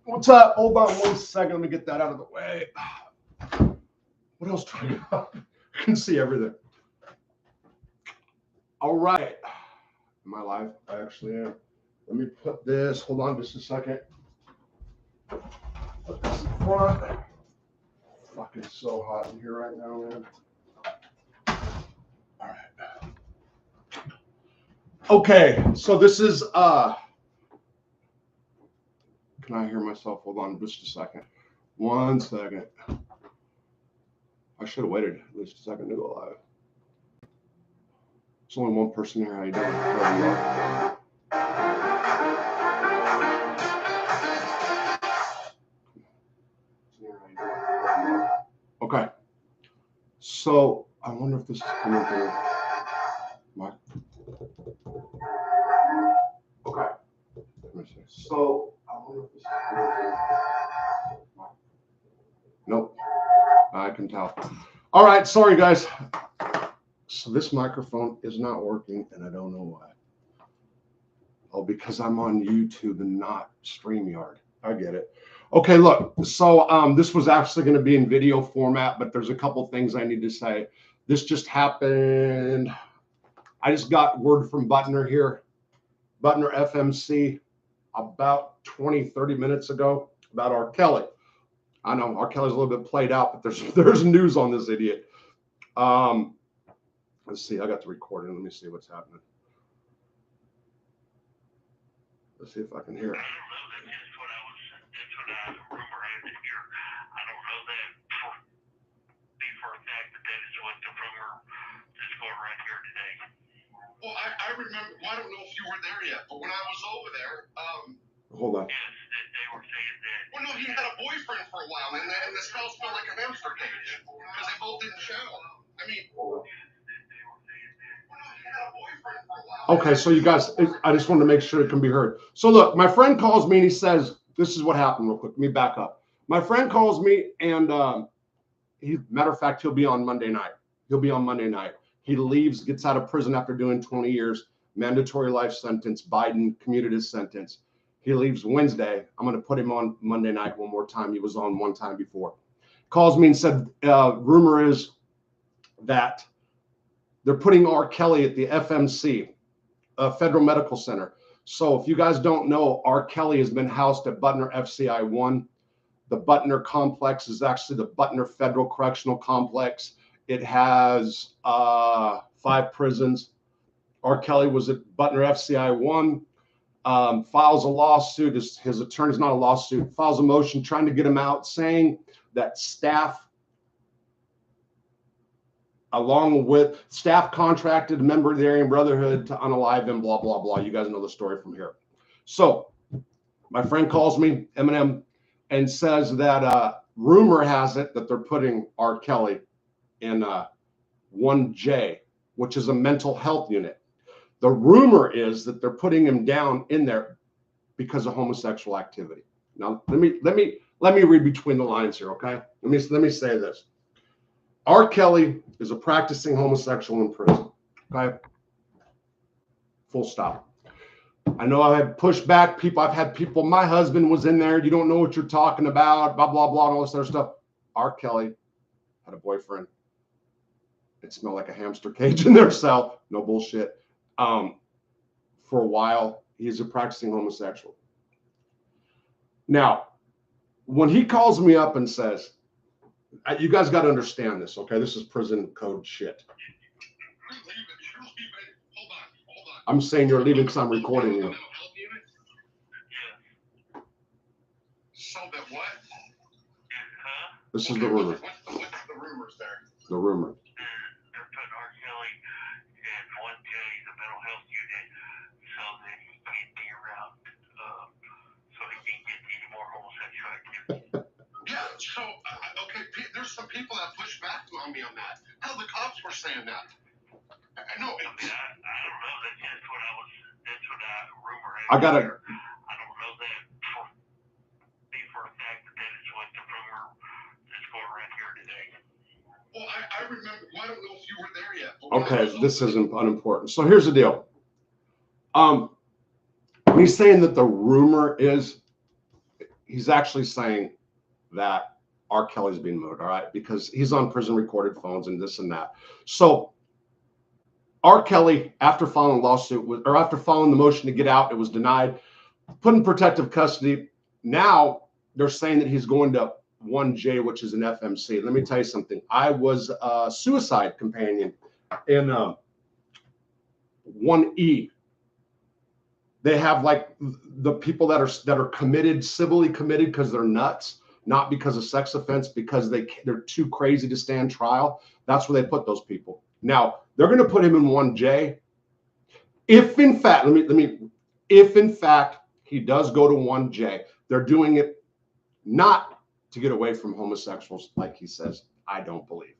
What's up? Hold on 1 second. Let me get that out of the way. What else do I got? I can see everything. All right. Am I live? I actually am. Let me put this. Hold on just a second. Put this in front. Fucking so hot in here right now, man. All right. Okay, so this is can I hear myself? Hold on just a second. 1 second. I should have waited at least a second to go live. There's only one person here. How you doing? Okay. So I wonder if this is coming through. Okay. Let me see. So I wonder if this is coming through. Nope. I can tell. All right. Sorry, guys. So this microphone is not working, and I don't know why. Oh, because I'm on YouTube and not StreamYard. I get it. Okay, look. So this was actually going to be in video format, but there's a couple things I need to say. This just happened. I just got word from Butner here, Butner FMC, about 20, 30 minutes ago about R. Kelly. I know R. Kelly's a little bit played out, but there's news on this idiot. Let's see. I got the recording. Let me see what's happening. Let's see if I can hear it. Well, I remember. Well, I don't know if you were there yet, but when I was over there, hold on. Yes, they were saying that. Well, no, he had a boyfriend for a while, and this house smelled like a hamster cage because they both didn't shower. I mean, well, no, he had a boyfriend for a while. Okay, so you guys, I just wanted to make sure it can be heard. So look, my friend calls me and he says, "This is what happened." Real quick, let me back up. My friend calls me, and matter of fact, he'll be on Monday night. He'll be on Monday night. He leaves, gets out of prison after doing 20 years, mandatory life sentence. Biden commuted his sentence. He leaves Wednesday. I'm going to put him on Monday night one more time. He was on one time before. Calls me and said, rumor is that they're putting R. Kelly at the FMC, Federal Medical Center. So if you guys don't know, R. Kelly has been housed at Butner FCI 1. The Butner complex is actually the Butner Federal Correctional Complex. It has 5 prisons. R. Kelly was at Butner FCI 1, files a lawsuit. His attorney's not a lawsuit, files a motion trying to get him out, saying that staff, along with staff, contracted a member of the Aryan Brotherhood to unalive him, blah, blah, blah. You guys know the story from here. So my friend calls me, Eminem, and says that rumor has it that they're putting R. Kelly in 1J, which is a mental health unit. The rumor is that they're putting him down in there because of homosexual activity. Now, let me read between the lines here, okay? Let me say this. R. Kelly is a practicing homosexual in prison, okay? Full stop. I know I had pushback. I've had people, my husband was in there. You don't know what you're talking about, blah, blah, blah, and all this other stuff. R. Kelly had a boyfriend. It smelled like a hamster cage in their cell. No bullshit. For a while, he's a practicing homosexual. Now, when he calls me up and says, you guys got to understand this, okay? This is prison code shit. I'm saying you're leaving because I'm recording you. So that what? This is the rumor. What's the rumors there? The rumor. They're putting R. Kelly in 1J, the mental health unit, so that he can't be around, so he can't get any more homosexual activity. Yeah, so, okay, there's some people that push back on me on that. Hell, the cops were saying that. I know. I don't know. That's what rumor is. I got it. I don't know that for a fact that is what the rumor is going around here today. Well, I remember. Well, I don't know if you were there yet. Okay, this isn't unimportant. So here's the deal. When he's saying that the rumor is, he's actually saying that R. Kelly's being moved, all right, because he's on prison recorded phones and this and that. So R. Kelly, after filing a lawsuit, or after filing the motion to get out, it was denied, put in protective custody. Now they're saying that he's going to 1J, which is an FMC. Let me tell you something. I was a suicide companion in 1E. They have like the people that are committed, civilly committed because they're nuts, not because of sex offense, because they're too crazy to stand trial. That's where they put those people. Now they're going to put him in 1J. If in fact, if in fact he does go to 1J, they're doing it not to get away from homosexuals, like he says. I don't believe,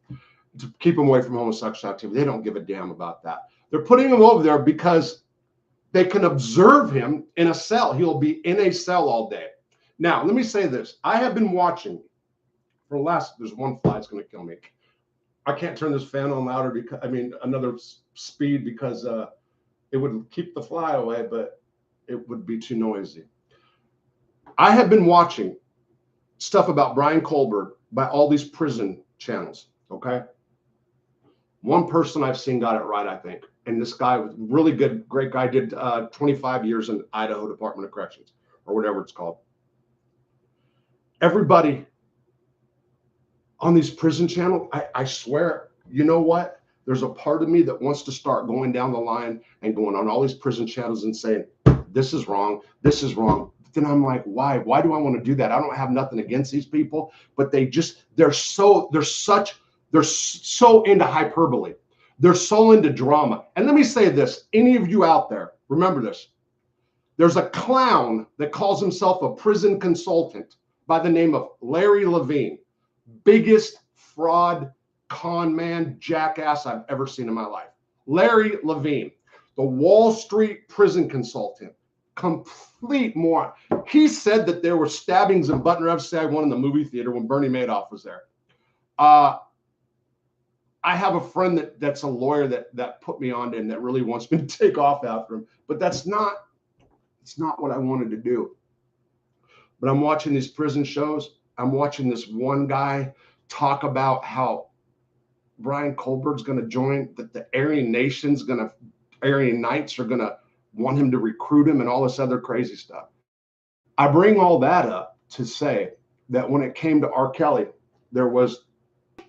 to keep him away from homosexual activity. They don't give a damn about that. They're putting him over there because they can observe him in a cell. He'll be in a cell all day. Now, let me say this. I have been watching for the last, there's one fly that's going to kill me. I can't turn this fan on louder because, another speed because it would keep the fly away, but it would be too noisy. I have been watching stuff about Brian Colbert by all these prison channels, okay? One person I've seen got it right, I think. And this guy was really good, great guy, did 25 years in Idaho Department of Corrections, or whatever it's called. Everybody on these prison channels, I swear, you know what? There's a part of me that wants to start going down the line and going on all these prison channels and saying, this is wrong, this is wrong. Then I'm like, why? Why do I want to do that? I don't have nothing against these people, but they're so into hyperbole. They're so into drama. And let me say this, any of you out there, remember this. There's a clown that calls himself a prison consultant by the name of Larry Levine. Biggest fraud, con man, jackass I've ever seen in my life. Larry Levine, the Wall Street prison consultant. Complete moron. He said that there were stabbings in Butner FMC, one in the movie theater when Bernie Madoff was there. I have a friend that's a lawyer that put me on to him that really wants me to take off after him, but it's not what I wanted to do. But I'm watching these prison shows. I'm watching this one guy talk about how Brian Colbert's going to join, that the Aryan Knights are going to want him to recruit him and all this other crazy stuff. I bring all that up to say that when it came to R. Kelly, there was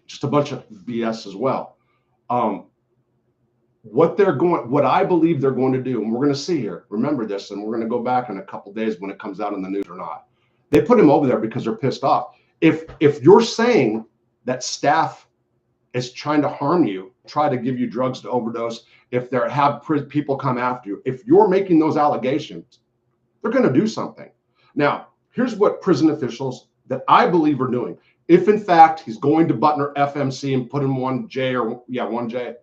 just a bunch of BS as well. What I believe they're going to do, and we're going to see here, remember this, and we're going to go back in a couple of days when it comes out in the news or not. They put him over there because they're pissed off. If you're saying that staff is trying to harm you, try to give you drugs to overdose, if they have people come after you, if you're making those allegations, they're going to do something. Now, here's what prison officials that I believe are doing. If in fact he's going to Butner FMC and put him 1J 1J,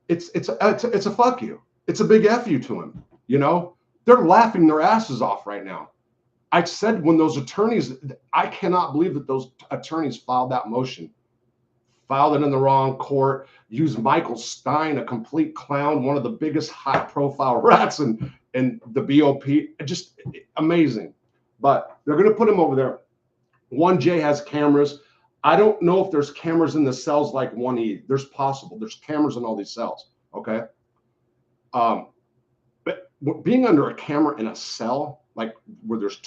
it's a fuck you. It's a big F you to him. You know, they're laughing their asses off right now. I said when those attorneys, I cannot believe that those attorneys filed that motion. Filed it in the wrong court, used Michael Stein, a complete clown, one of the biggest high-profile rats in the BOP. Just amazing. But they're going to put him over there. 1J has cameras. I don't know if there's cameras in the cells like 1E. There's cameras in all these cells, okay? But being under a camera in a cell, like where there's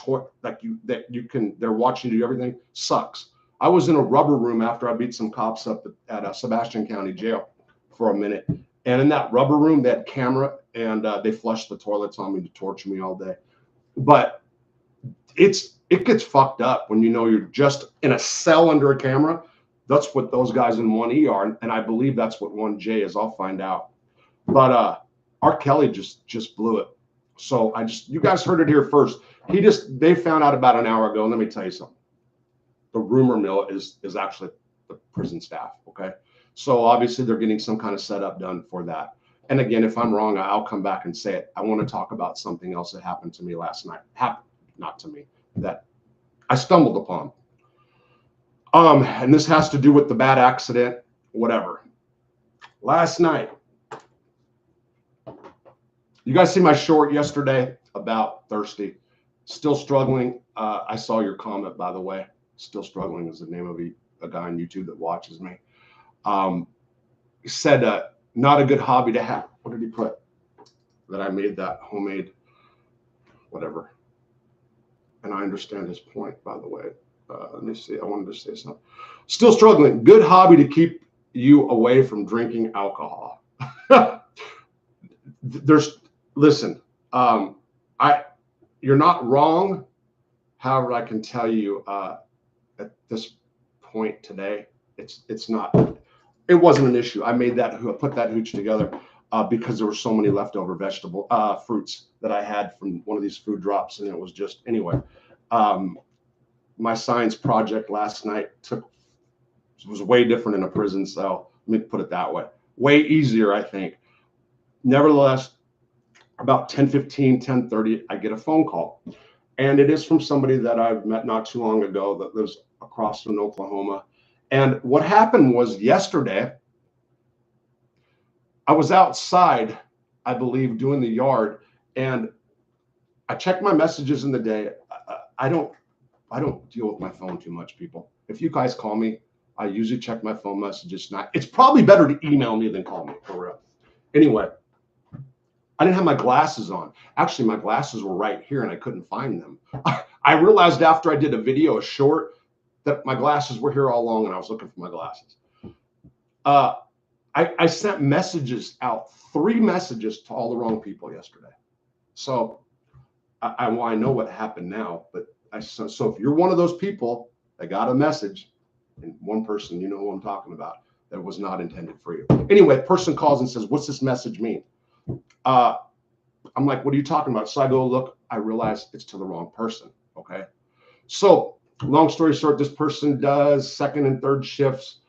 they're watching you do everything, sucks. I was in a rubber room after I beat some cops up at Sebastian County Jail for a minute. And in that rubber room, they had camera and they flushed the toilets on me to torture me all day. But it gets fucked up when you know you're just in a cell under a camera. That's what those guys in 1E are. And I believe that's what 1J is. I'll find out. But R. Kelly just blew it. So you guys heard it here first. They found out about an hour ago. And let me tell you something. The rumor mill is actually the prison staff, okay? So obviously they're getting some kind of setup done for that. And again, if I'm wrong, I'll come back and say it. I want to talk about something else that happened to me last night. Not to me, that I stumbled upon. And this has to do with the bad accident, whatever. Last night, you guys see my short yesterday about Thirsty. Still struggling. I saw your comment, by the way. Still Struggling is the name of a guy on YouTube that watches me. He said, not a good hobby to have. What did he put? That I made that homemade, whatever. And I understand his point, by the way. Let me see. I wanted to say something. Still Struggling. Good hobby to keep you away from drinking alcohol. Listen, you're not wrong. However, I can tell you at this point today, it wasn't an issue. I put that hooch together because there were so many leftover fruits that I had from one of these food drops, and it was just, anyway. My science project last night was way different in a prison cell. Let me put it that way. Way easier, I think. Nevertheless, about 10:15, 10:30, I get a phone call. And it is from somebody that I've met not too long ago that lives across from Oklahoma. And what happened was yesterday, I was outside, I believe, doing the yard, and I checked my messages in the day. I don't deal with my phone too much, people. If you guys call me, I usually check my phone messages. It's probably better to email me than call me, for real. Anyway, I didn't have my glasses on. Actually, my glasses were right here and I couldn't find them. I realized after I did a video, a short, that my glasses were here all along and I was looking for my glasses. I sent messages out, 3 messages to all the wrong people yesterday. So I know what happened now, but so if you're one of those people that got a message, and one person, you know who I'm talking about, that was not intended for you. Anyway, person calls and says, what's this message mean? I'm like, what are you talking about? So I go look, I realize it's to the wrong person. Okay. So long story short, this person does 2nd and 3rd shifts.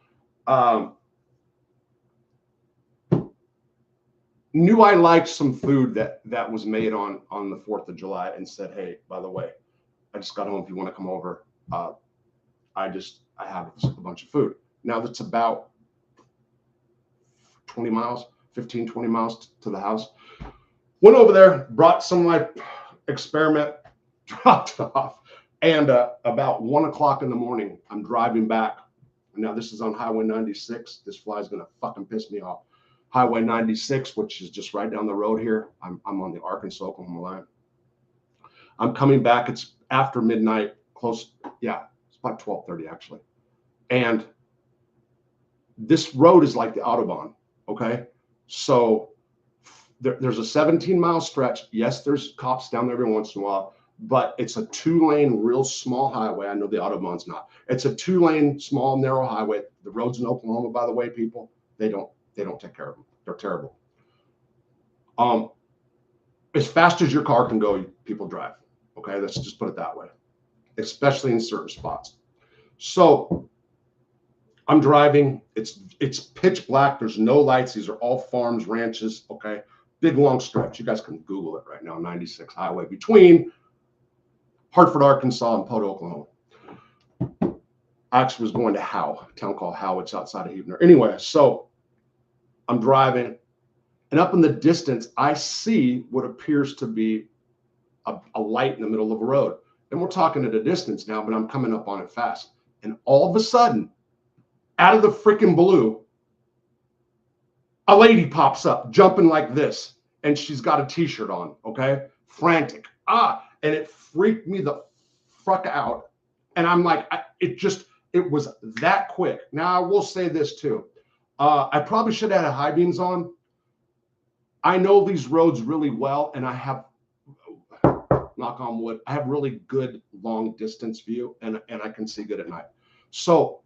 Knew I liked some food that was made on the 4th of July and said, hey, by the way, I just got home. If you want to come over, I have a bunch of food. Now that's about 20 miles, 15, 20 miles to the house. Went over there, brought some of my experiment, dropped it off. And about 1 o'clock in the morning, I'm driving back. Now this is on Highway 96. This fly's going to fucking piss me off. Highway 96, which is just right down the road here. I'm on the Arkansas-Oklahoma line. I'm coming back. It's after midnight, close. Yeah, it's about 12:30 actually. And this road is like the Autobahn. Okay, so there's a 17-mile stretch. Yes, there's cops down there every once in a while, but it's a 2-lane, real small highway. I know the Autobahn's not. It's a 2-lane, small, narrow highway. The roads in Oklahoma, by the way, people, they don't take care of them. They're terrible. As fast as your car can go, people drive. Okay, let's just put it that way, especially in certain spots. So I'm driving. It's pitch black. There's no lights. These are all farms, ranches. Okay, big long stretch. You guys can Google it right now. 96 highway between Hartford, Arkansas, and Poto, Oklahoma. I actually was going to Howe, a town called Howe. It's outside of Huebner. Anyway, so I'm driving, and up in the distance, I see what appears to be a light in the middle of a road. And we're talking at a distance now, but I'm coming up on it fast. And all of a sudden, out of the freaking blue, a lady pops up, jumping like this, and she's got a t-shirt on, okay? Frantic. And it freaked me the fuck out. And I'm like, it was that quick. Now, I will say this too. I probably should have had high beams on. I know these roads really well, and I have, knock on wood, I have really good long distance view, and I can see good at night. So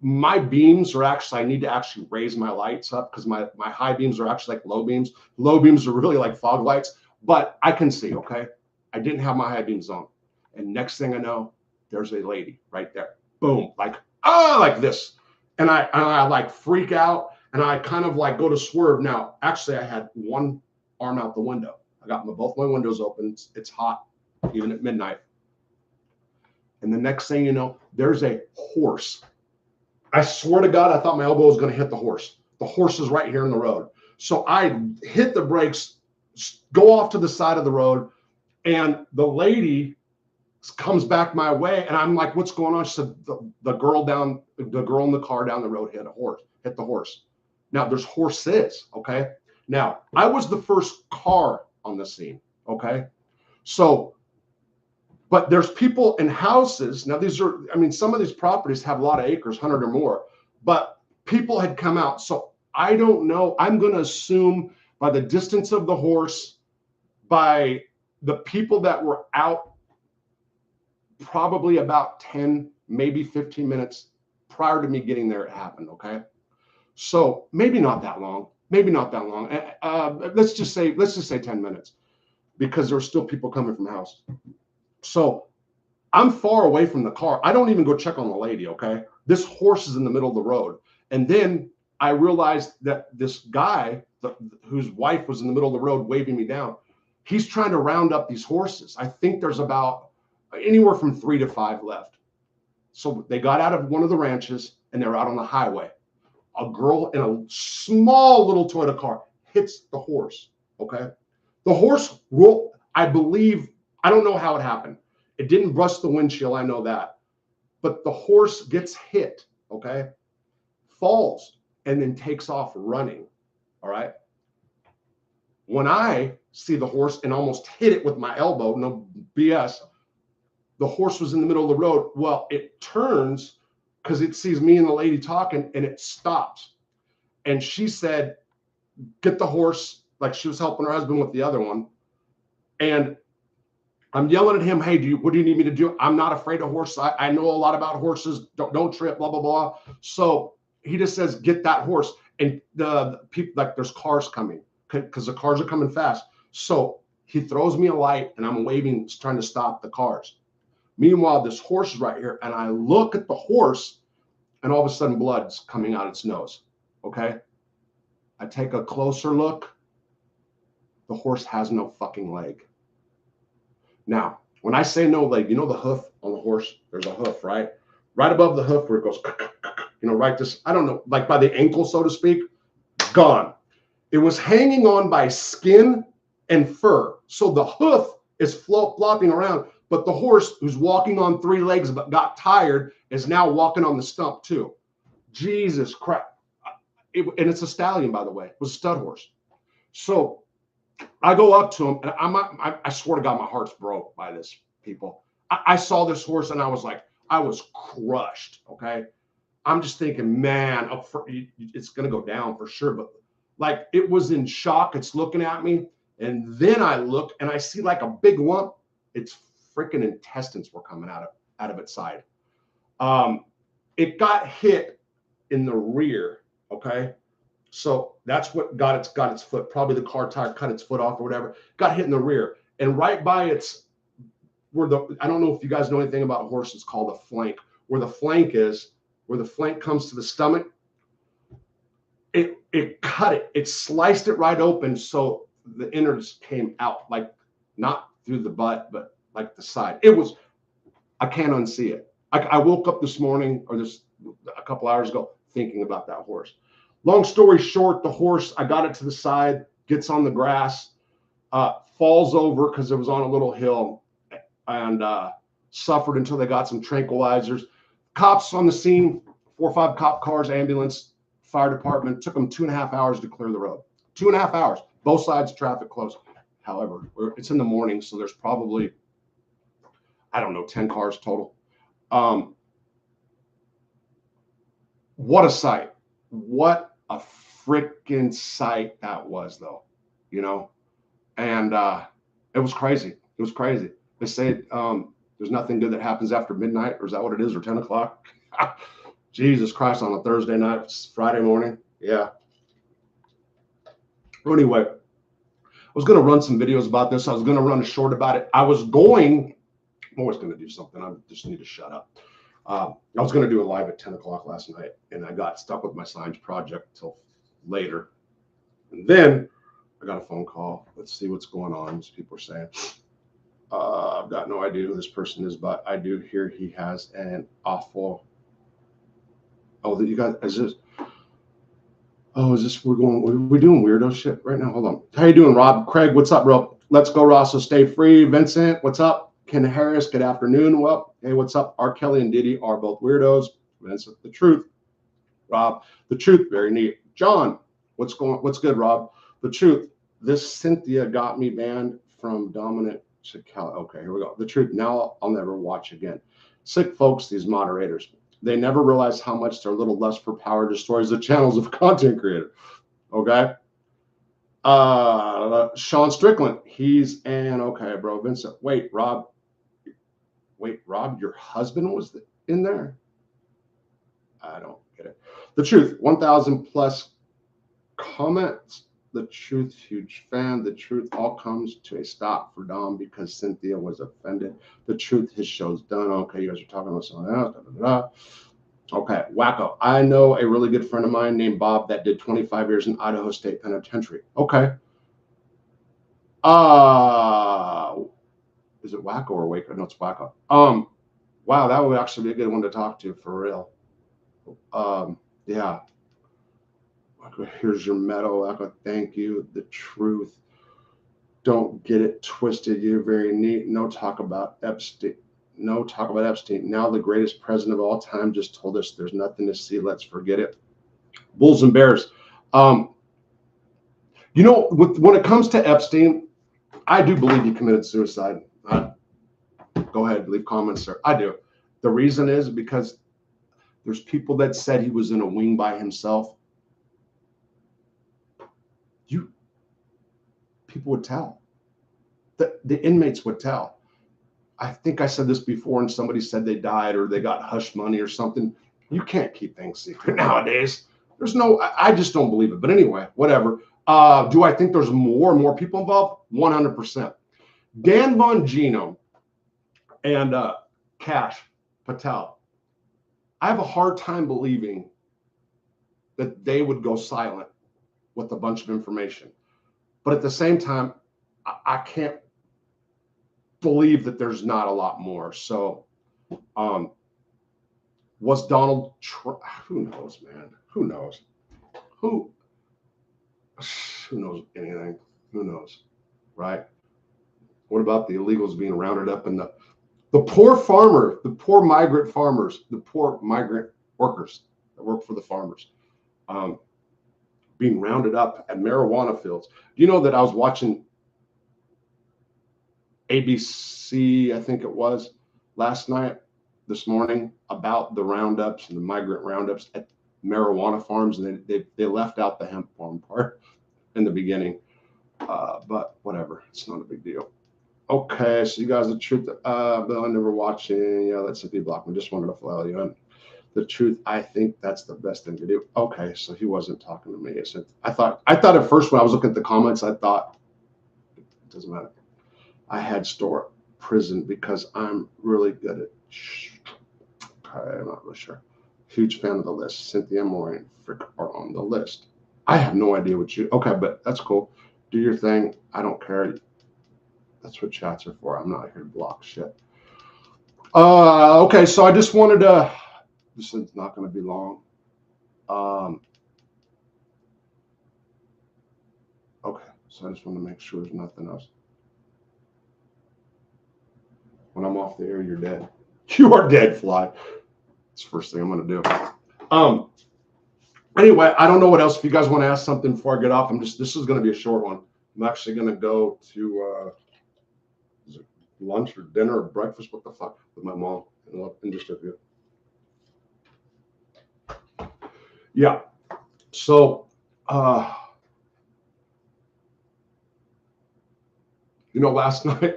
my beams are actually, I need to actually raise my lights up because my high beams are actually like low beams. Low beams are really like fog lights, but I can see, okay? I didn't have my high beams on. And next thing I know, there's a lady right there. Boom, like this. And I like freak out, and I kind of like go to swerve. Now, actually, I had one arm out the window. I got both my windows open. It's hot, even at midnight. And the next thing you know, there's a horse. I swear to God, I thought my elbow was going to hit the horse. The horse is right here in the road. So I hit the brakes, go off to the side of the road, and the lady comes back my way, and I'm like, what's going on? She said, the girl in the car down the road hit the horse. Now there's horses, okay? Now I was the first car on the scene, okay? So, but there's people in houses. Now these are, I mean, some of these properties have a lot of acres, 100 or more, but people had come out. So I don't know. I'm going to assume by the distance of the horse, by the people that were out, probably about 10, maybe 15 minutes prior to me getting there, it happened, okay? So maybe not that long. Let's just say 10 minutes, because there's still people coming from the house. So I'm far away from the car. I don't even go check on the lady, okay? This horse is in the middle of the road. And then I realized that this guy, whose wife was in the middle of the road waving me down, he's trying to round up these horses. I think there's about anywhere from 3 to 5 left. So they got out of one of the ranches and they're out on the highway. A girl in a small little Toyota car hits the horse, okay? The horse rolled, I believe, I don't know how it happened. It didn't bust the windshield, I know that. But the horse gets hit, okay? Falls, and then takes off running, all right? When I see the horse and almost hit it with my elbow, no BS, the horse was in the middle of the road. Well, it turns because it sees me and the lady talking, and it stops. And she said, get the horse, like she was helping her husband with the other one. And I'm yelling at him, hey, what do you need me to do? I'm not afraid of horses. I know a lot about horses. Don't trip, blah, blah, blah. So he just says, get that horse. And the people, like, there's cars coming because the cars are coming fast. So he throws me a light, and I'm waving, trying to stop the cars. Meanwhile, this horse is right here, and I look at the horse, and all of a sudden blood's coming out its nose, okay? I take a closer look. The horse has no fucking leg. Now, when I say no leg, you know the hoof on the horse? There's a hoof, right? Right above the hoof where it goes, right this, I don't know, like by the ankle, so to speak, gone. It was hanging on by skin and fur. So the hoof is flopping around, but the horse, who's walking on 3 legs but got tired, is now walking on the stump too. Jesus Christ. And it's a stallion, by the way. It was a stud horse. So I go up to him, and I swear to God, my heart's broke by this, people. I saw this horse, and I was like, I was crushed, okay? I'm just thinking, man, it's going to go down for sure. But like, it was in shock. It's looking at me. And then I look, and I see like a big lump. Its freaking intestines were coming out of its side. It got hit in the rear, okay? So that's what got its foot. Probably the car tire cut its foot off or whatever. Got hit in the rear. And right by I don't know if you guys know anything about horses, it's called a flank. Where the flank is, where the flank comes to the stomach, it cut it. It sliced it right open, so the innards came out, like not through the butt, but like the side. I can't unsee it. I woke up this morning, or a couple hours ago, thinking about that horse. Long story short, the horse, I got it to the side, gets on the grass, falls over because it was on a little hill, and suffered until they got some tranquilizers. Cops on the scene, 4 or 5 cop cars, ambulance, fire department. Took them 2.5 hours to clear the road. 2.5 hours. Both sides of traffic closed. However, it's in the morning, so there's probably, I don't know, 10 cars total. What a sight. What a freaking sight that was, though, and it was crazy. It was crazy. They say there's nothing good that happens after midnight, or is that what it is, or 10 o'clock? Jesus Christ, on a Thursday night, it's Friday morning. Yeah. Well, anyway, I was going to run some videos about this. I was going to run a short about it. I'm always going to do something. I just need to shut up. I was going to do a live at 10 o'clock last night, and I got stuck with my signs project until later. And then I got a phone call. Let's see what's going on. These people are saying, I've got no idea who this person is, but I do hear he has an awful. Oh, that you guys, is this, we're doing weirdo shit right now? Hold on. How you doing, Rob? Craig, what's up, bro? Let's go, Rosso. Stay free. Vincent, what's up? Ken Harris, good afternoon. Well, hey, what's up? R. Kelly and Diddy are both weirdos. Vincent, the truth. Rob, the truth, very neat. John, what's good, Rob? The truth. This Cynthia got me banned from dominant Chicago. Okay, here we go. The truth. Now I'll never watch again. Sick folks, these moderators. They never realize how much their little lust for power destroys the channels of content creators. Okay. Sean Strickland. He's okay, bro. Vincent. Wait, Rob, your husband was in there? I don't get it. The truth. 1,000 plus comments. The truth, huge fan. The truth all comes to a stop for Dom because Cynthia was offended. The truth, his show's done. Okay, you guys are talking about something else. Da, da, da. Okay, wacko. I know a really good friend of mine named Bob that did 25 years in Idaho State Penitentiary. Okay. Is it wacko or Waco? No, it's wacko. Wow, that would actually be a good one to talk to for real. Yeah. Here's your medal. Thank you. The truth. Don't get it twisted. You're very neat. No talk about Epstein. Now the greatest president of all time just told us there's nothing to see. Let's forget it. Bulls and Bears. When it comes to Epstein, I do believe he committed suicide. Go ahead, leave comments, sir. I do. The reason is because there's people that said he was in a wing by himself. People would tell. The inmates would tell. I think I said this before, and somebody said they died or they got hush money or something. You can't keep things secret nowadays. I just don't believe it. But anyway, whatever. Do I think there's more and more people involved? 100%. Dan Bongino and Kash Patel. I have a hard time believing that they would go silent with a bunch of information. But at the same time, I can't believe that there's not a lot more. So was Donald Trump? Who knows, man? Who knows? Who knows anything? Who knows, right? What about the illegals being rounded up in the poor farmer, the poor migrant farmers, the poor migrant workers that work for the farmers? Being rounded up at marijuana fields. Do you know that I was watching ABC, I think it was, this morning, about the roundups and the migrant roundups at marijuana farms, and they left out the hemp farm part in the beginning. But whatever, it's not a big deal. Okay, so you guys, the truth, Bill, I never watching. Yeah, that's if he blocked me. Just wanted to follow you in. The truth, I think that's the best thing to do. Okay, so he wasn't talking to me. I thought at first when I was looking at the comments, I thought it doesn't matter. I had store prison because I'm really good at. I'm not really sure. Huge fan of the list. Cynthia Moore and Frick are on the list. I have no idea what you. Okay, but that's cool. Do your thing. I don't care. That's what chats are for. I'm not here to block shit. Okay, so I just wanted to. This is not going to be long. Okay, so I just want to make sure there's nothing else. When I'm off the air, you're dead. You are dead, Fly. That's the first thing I'm going to do. Anyway, I don't know what else. If you guys want to ask something before I get off, this is going to be a short one. I'm actually going to go to is it lunch or dinner or breakfast? What the fuck? With my mom in just a few. Yeah. So, last night,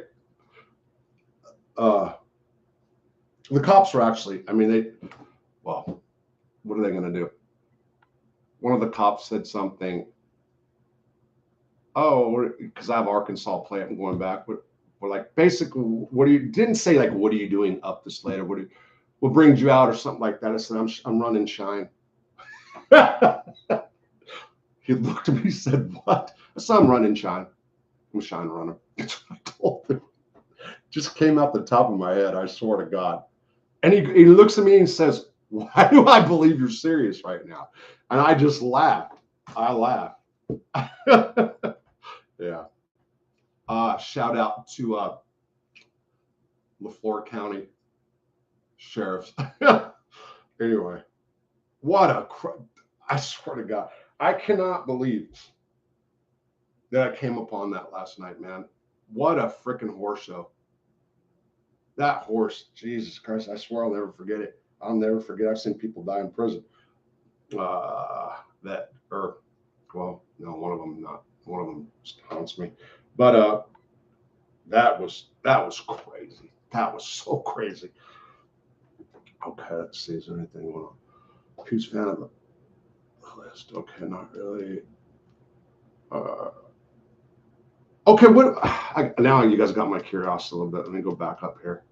the cops were actually, what are they going to do? One of the cops said something. Oh, because I have Arkansas play and going back, but we're like, basically, didn't say like, what are you doing up this later? What brings you out or something like that? I said, I'm running shine. He looked at me and said, what? I said, I'm running shine. I'm a shine runner. That's what I told him. Just came out the top of my head, I swear to God. And he looks at me and says, why do I believe you're serious right now? And I just laughed. I laughed. Yeah. Shout out to LaFleur County sheriffs. Anyway, I swear to God, I cannot believe that I came upon that last night, man. What a freaking horse show. That horse, Jesus Christ, I swear I'll never forget it. I'll never forget. I've seen people die in prison. One of them not. One of them haunts me. But that was crazy. That was so crazy. Okay, let's see. Is there anything going on? Who's fan of the list? Okay, not really. Okay, now you guys got my curiosity a little bit. Let me go back up here.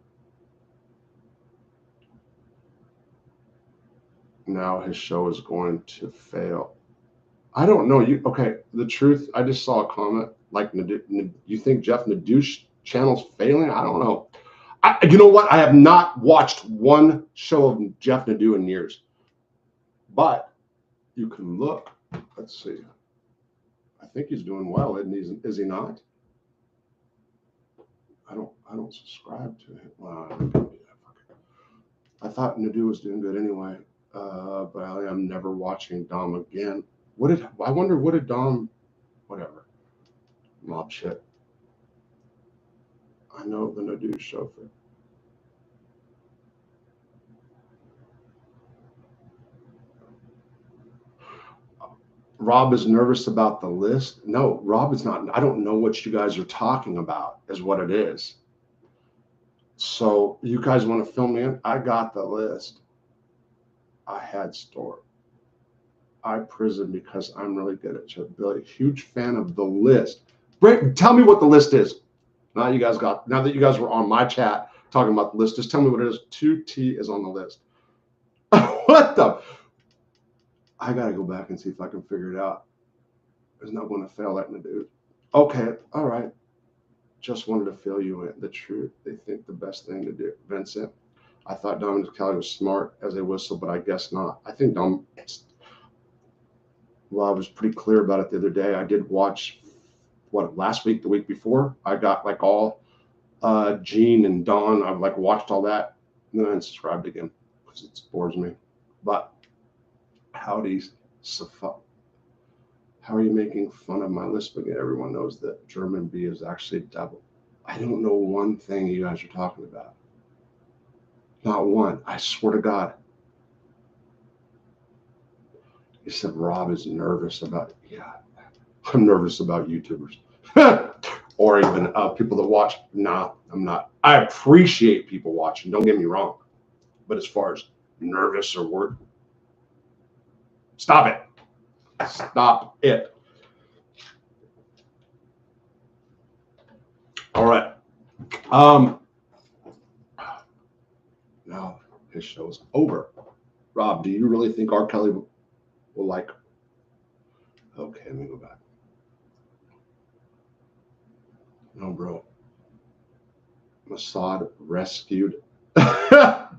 Now his show is going to fail. I don't know. The truth, I just saw a comment like, you think Jeff Nadeau's channel's failing? I don't know. You know what? I have not watched one show of Jeff Nadeau in years. But you can look. Let's see. I think he's doing well, isn't he? Is he not? I don't subscribe to him. I thought Nadeau was doing good anyway. But I'm never watching Dom again. I wonder what did Dom, whatever, mob shit. I know the Nadeau show for. Rob is nervous about the list. No, Rob is not. I don't know what you guys are talking about, is what it is. So you guys want to fill me in? I got the list. I had stored. I prison because I'm really good at it. Billy, huge fan of the list. Tell me what the list is. Now that you guys were on my chat talking about the list, just tell me what it is. 2T is on the list. What the? I got to go back and see if I can figure it out. It's not going to fail that Nadeau. Okay, all right. Just wanted to fill you in. The truth, they think the best thing to do. Vincent, I thought Dominic Kelly was smart as a whistle, but I guess not. I think Dom, well, I was pretty clear about it the other day. I did watch, last week, the week before. I got like all Gene and Don. I've like watched all that. And then I unsubscribed again because it bores me. But howdy, Safa. How are you making fun of my list? But everyone knows that German B is actually double. I don't know one thing you guys are talking about. Not one. I swear to God. You said Rob is nervous about it. Yeah, I'm nervous about YouTubers. Or even people that watch. Nah, I'm not. I appreciate people watching. Don't get me wrong. But as far as nervous or worried, stop it. Stop it. All right. Now his show's over. Rob, do you really think R. Kelly will like? Okay, let me go back. No, bro. Mossad rescued. I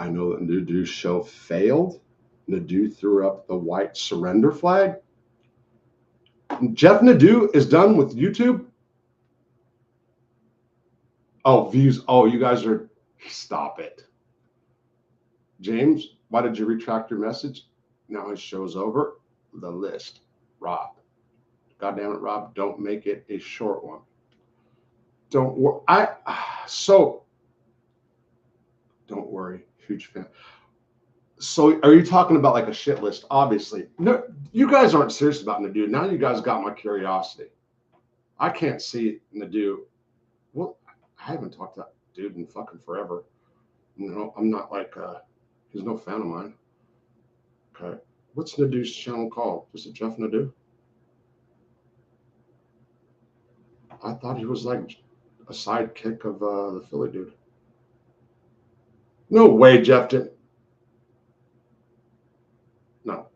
know that Nadeau's show failed. Nadeau threw up the white surrender flag. Jeff Nadeau is done with YouTube. Oh, views. Oh, you guys are. Stop it. James, why did you retract your message? Now his show's over. The list. Rob. God damn it, Rob. Don't make it a short one. Don't worry. Don't worry. Huge fan. So are you talking about like a shit list? Obviously. No, you guys aren't serious about Nadeau. Now you guys got my curiosity. I can't see Nadeau. Well, I haven't talked to that dude in fucking forever. I'm not like, he's no fan of mine. Okay. What's Nadeau's channel called? Is it Jeff Nadeau? I thought he was like a sidekick of the Philly dude. No way, Jeff didn't. No,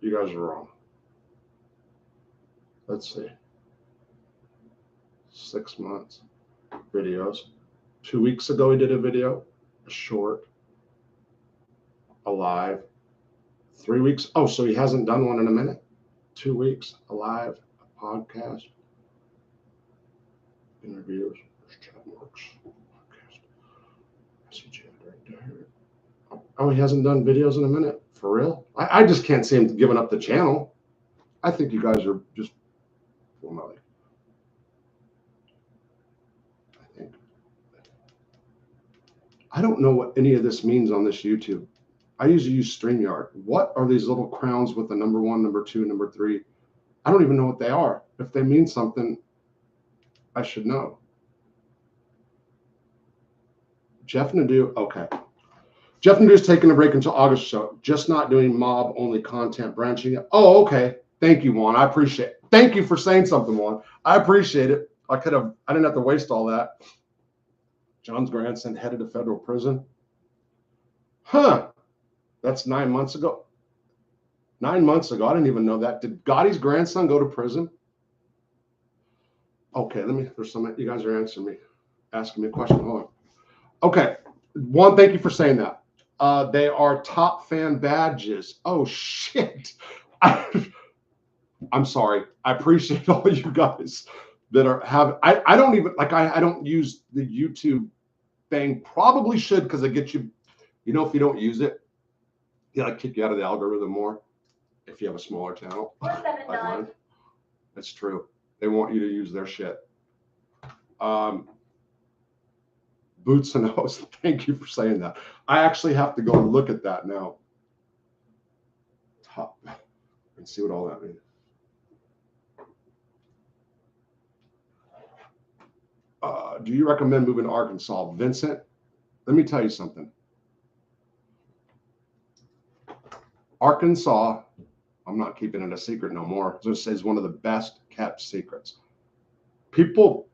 you guys are wrong. Let's see. 6 months videos. 2 weeks ago, he did a video, a short, a live. 3 weeks. Oh, so he hasn't done one in a minute. 2 weeks, a live, a podcast, interviews. Marks. Oh, he hasn't done videos in a minute? For real? I just can't see him giving up the channel. I think you guys are just formality. I don't know what any of this means on this YouTube. I usually use StreamYard. What are these little crowns with the number 1, number 2, number 3? I don't even know what they are. If they mean something, I should know. Jeff Nadeau, okay. Jeff Nadeau is taking a break until August, so just not doing mob-only content, branching. Oh, okay. Thank you, Juan. I appreciate it. Thank you for saying something, Juan. I appreciate it. I didn't have to waste all that. John's grandson headed to federal prison. Huh. That's 9 months ago. 9 months ago. I didn't even know that. Did Gotti's grandson go to prison? Okay, there's some, you guys are asking me a question. Hold on. Okay. One, thank you for saying that. They are top fan badges. Oh, shit. I'm sorry. I appreciate all you guys that I don't even, I don't use the YouTube thing. Probably should, because it gets you, if you don't use it, yeah, kick you out of the algorithm more if you have a smaller channel like mine. That's true. They want you to use their shit. Boots and hose. Thank you for saying that. I actually have to go and look at that now. Top and see what all that means. Do you recommend moving to Arkansas, Vincent? Let me tell you something. Arkansas, I'm not keeping it a secret no more. This is one of the best kept secrets. People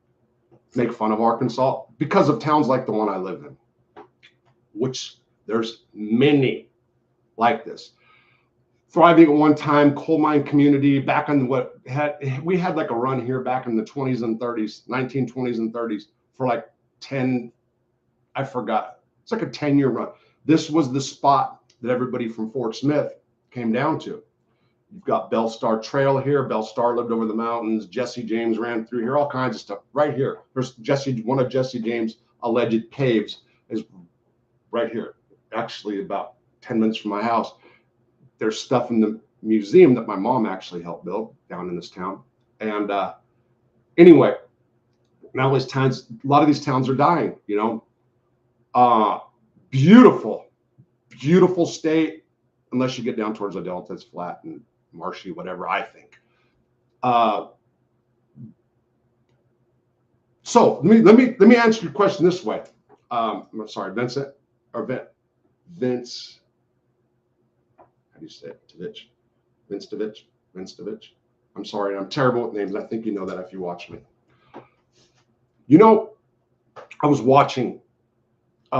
make fun of Arkansas because of towns like the one I live in, which there's many like this. Thriving at one time, coal mine community back in we had like a run here back in the 20s and 30s, 1920s and 30s for like 10, I forgot. It's like a 10-year run. This was the spot that everybody from Fort Smith came down to. You've got Bell Star Trail here. Bell Star lived over the mountains. Jesse James ran through here, all kinds of stuff right here. There's one of Jesse James' alleged caves is right here, actually about 10 minutes from my house. There's stuff in the museum that my mom actually helped build down in this town. And anyway, now these towns, a lot of these towns are dying, beautiful, beautiful state, unless you get down towards the Delta, it's flat and marshy, whatever, I think. So let me answer your question this way. I'm sorry, Vincent or Vince. How do you say it? Tavich. Vince Tavich. I'm sorry, I'm terrible with names. I think you know that if you watch me. I was watching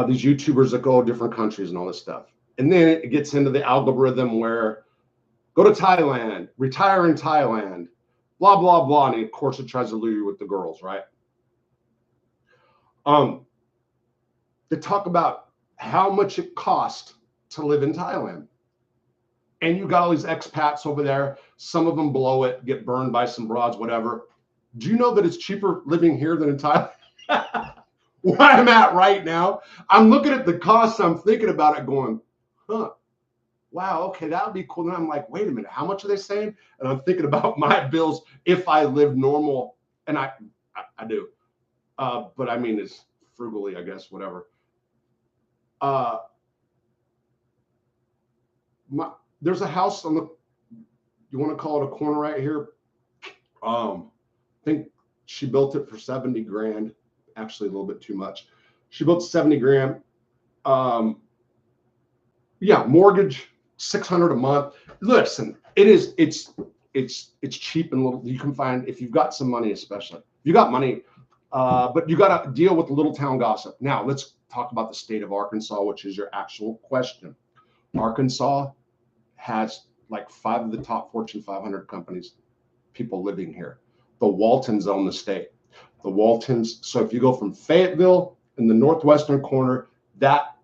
these YouTubers that go to different countries and all this stuff. And then it gets into the algorithm where go to Thailand, retire in Thailand, blah, blah, blah. And of course, it tries to lure you with the girls, right? They talk about how much it costs to live in Thailand. And you got all these expats over there. Some of them blow it, get burned by some broads, whatever. Do you know that it's cheaper living here than in Thailand? Where I'm at right now, I'm looking at the costs. I'm thinking about it going, huh, wow, okay, that would be cool. And I'm like, wait a minute, how much are they saying? And I'm thinking about my bills if I live normal. And I do. But I mean, it's frugally, I guess, whatever. There's a house on you want to call it a corner right here. I think she built it for 70 grand, actually a little bit too much. She built 70 grand. Yeah, mortgage 600 a month. Listen, it's cheap and little. You can find if you've got some money, especially if you got money, but you got to deal with the little town gossip. Now let's talk about the state of Arkansas, which is your actual question. Arkansas has like 5 of the top Fortune 500 companies, people living here. The Waltons own the state. The Waltons. So if you go from Fayetteville in the northwestern corner, that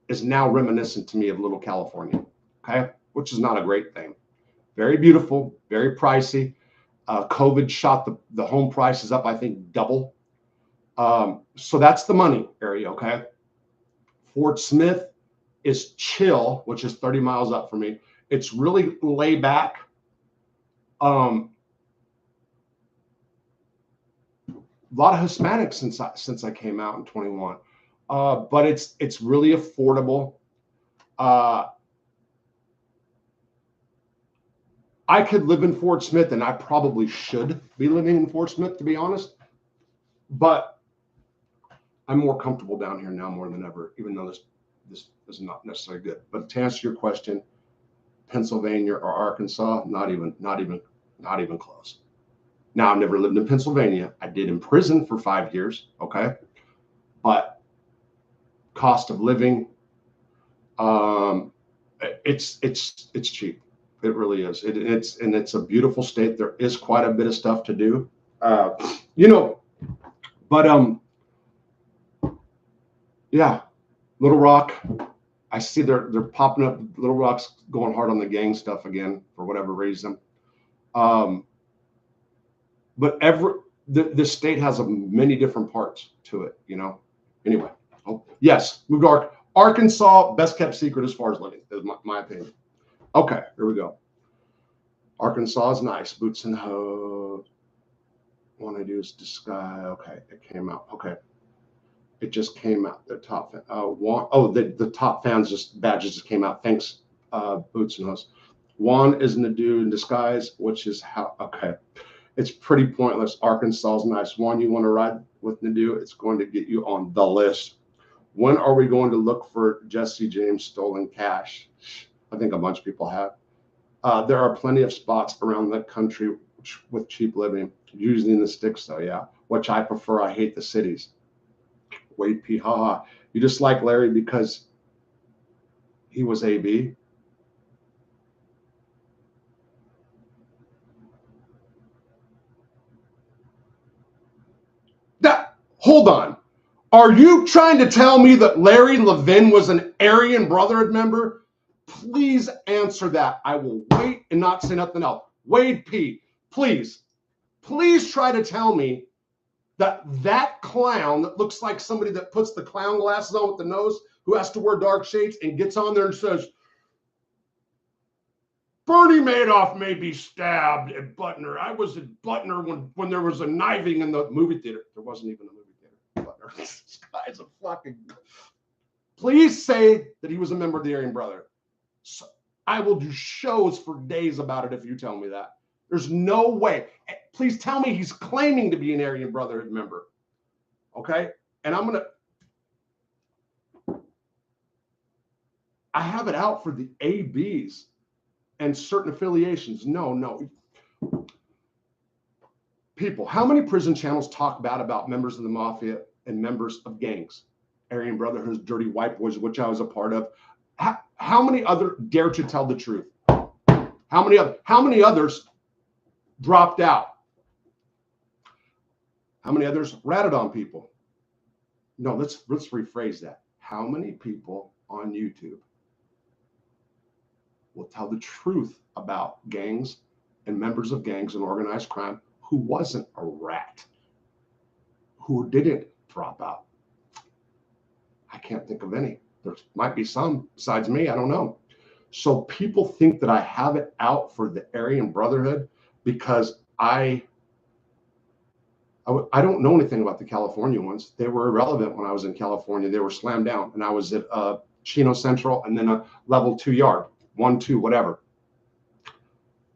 is now reminiscent to me of little California, okay? Which is not a great thing. Very beautiful, very pricey. COVID shot the home prices up, I think, double. So that's the money area, okay? Fort Smith is chill, which is 30 miles up from me. It's really laid back. A lot of Hispanics since I came out in 21, but it's really affordable. I could live in Fort Smith, and I probably should be living in Fort Smith, to be honest. But I'm more comfortable down here now more than ever, even though this is not necessarily good. But to answer your question, Pennsylvania or Arkansas, not even close. Now, I've never lived in Pennsylvania. I did in prison for 5 years, okay? But cost of living, it's cheap. It really is. It's a beautiful state. There is quite a bit of stuff to do, but yeah, Little Rock. I see they're popping up. Little Rock's going hard on the gang stuff again for whatever reason. But the state has many different parts to it, Anyway, yes, move to Arkansas. Best kept secret as far as living is my opinion. Okay, here we go. Arkansas is nice. Boots and hose. What I do is disguise. Okay, it came out. Okay, it just came out. The top. The top fans badges just came out. Thanks, Boots and hose. Juan is Nadu in disguise, which is how. Okay, it's pretty pointless. Arkansas is nice. Juan, you want to ride with Nadu? It's going to get you on the list. When are we going to look for Jesse James stolen cash? I think a bunch of people have. There are plenty of spots around the country with cheap living, usually in the sticks, though, yeah, which I prefer. I hate the cities. Wade P. Haha. You just like Larry because he was AB? Hold on. Are you trying to tell me that Larry Levin was an Aryan Brotherhood member? Please answer that. I will wait and not say nothing else. Wade P., please try to tell me that clown that looks like somebody that puts the clown glasses on with the nose, who has to wear dark shades and gets on there and says, Bernie Madoff may be stabbed at Butner. I was at Butner when there was a knifing in the movie theater. There wasn't even a movie theater. Butner. This guy's a fucking... Please say that he was a member of the Aryan Brotherhood. So I will do shows for days about it if you tell me that. There's no way. Please tell me he's claiming to be an Aryan Brotherhood member. Okay? And I have it out for the ABs and certain affiliations. No. People, how many prison channels talk bad about members of the mafia and members of gangs? Aryan Brotherhood's Dirty White Boys, which I was a part of. How many other dare to tell the truth? How many others dropped out? How many others ratted on people? No, let's rephrase that. How many people on YouTube will tell the truth about gangs and members of gangs and organized crime who wasn't a rat, who didn't drop out? I can't think of any. There might be some besides me. I don't know. So people think that I have it out for the Aryan Brotherhood because I don't know anything about the California ones. They were irrelevant when I was in California. They were slammed down, and I was at Chino Central and then a level 2 yard, 1, 2, whatever.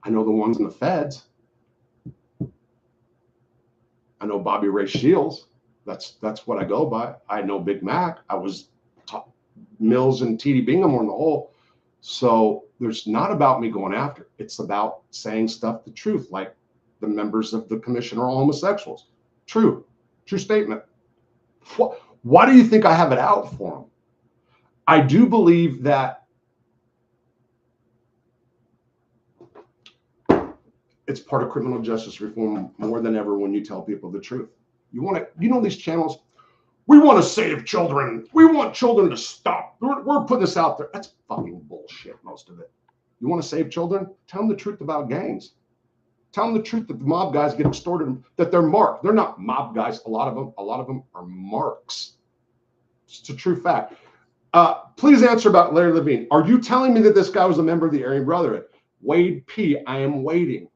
I know the ones in the feds. I know Bobby Ray Shields. That's what I go by. I know Big Mac. I was Mills and TD Bingham were in the hole. So there's not about me going after. It's about saying stuff, the truth, like the members of the commission are all homosexuals. True statement. Why do you think I have it out for them? I do believe that it's part of criminal justice reform more than ever when you tell people the truth. These channels, we want to save children. We want children to stop. We're putting this out there. That's fucking bullshit, most of it. You want to save children? Tell them the truth about gangs. Tell them the truth that the mob guys get extorted, that they're marked. They're not mob guys. A lot of them are marks. It's a true fact. Please answer about Larry Levine. Are you telling me that this guy was a member of the Aryan Brotherhood? Wade P., I am waiting.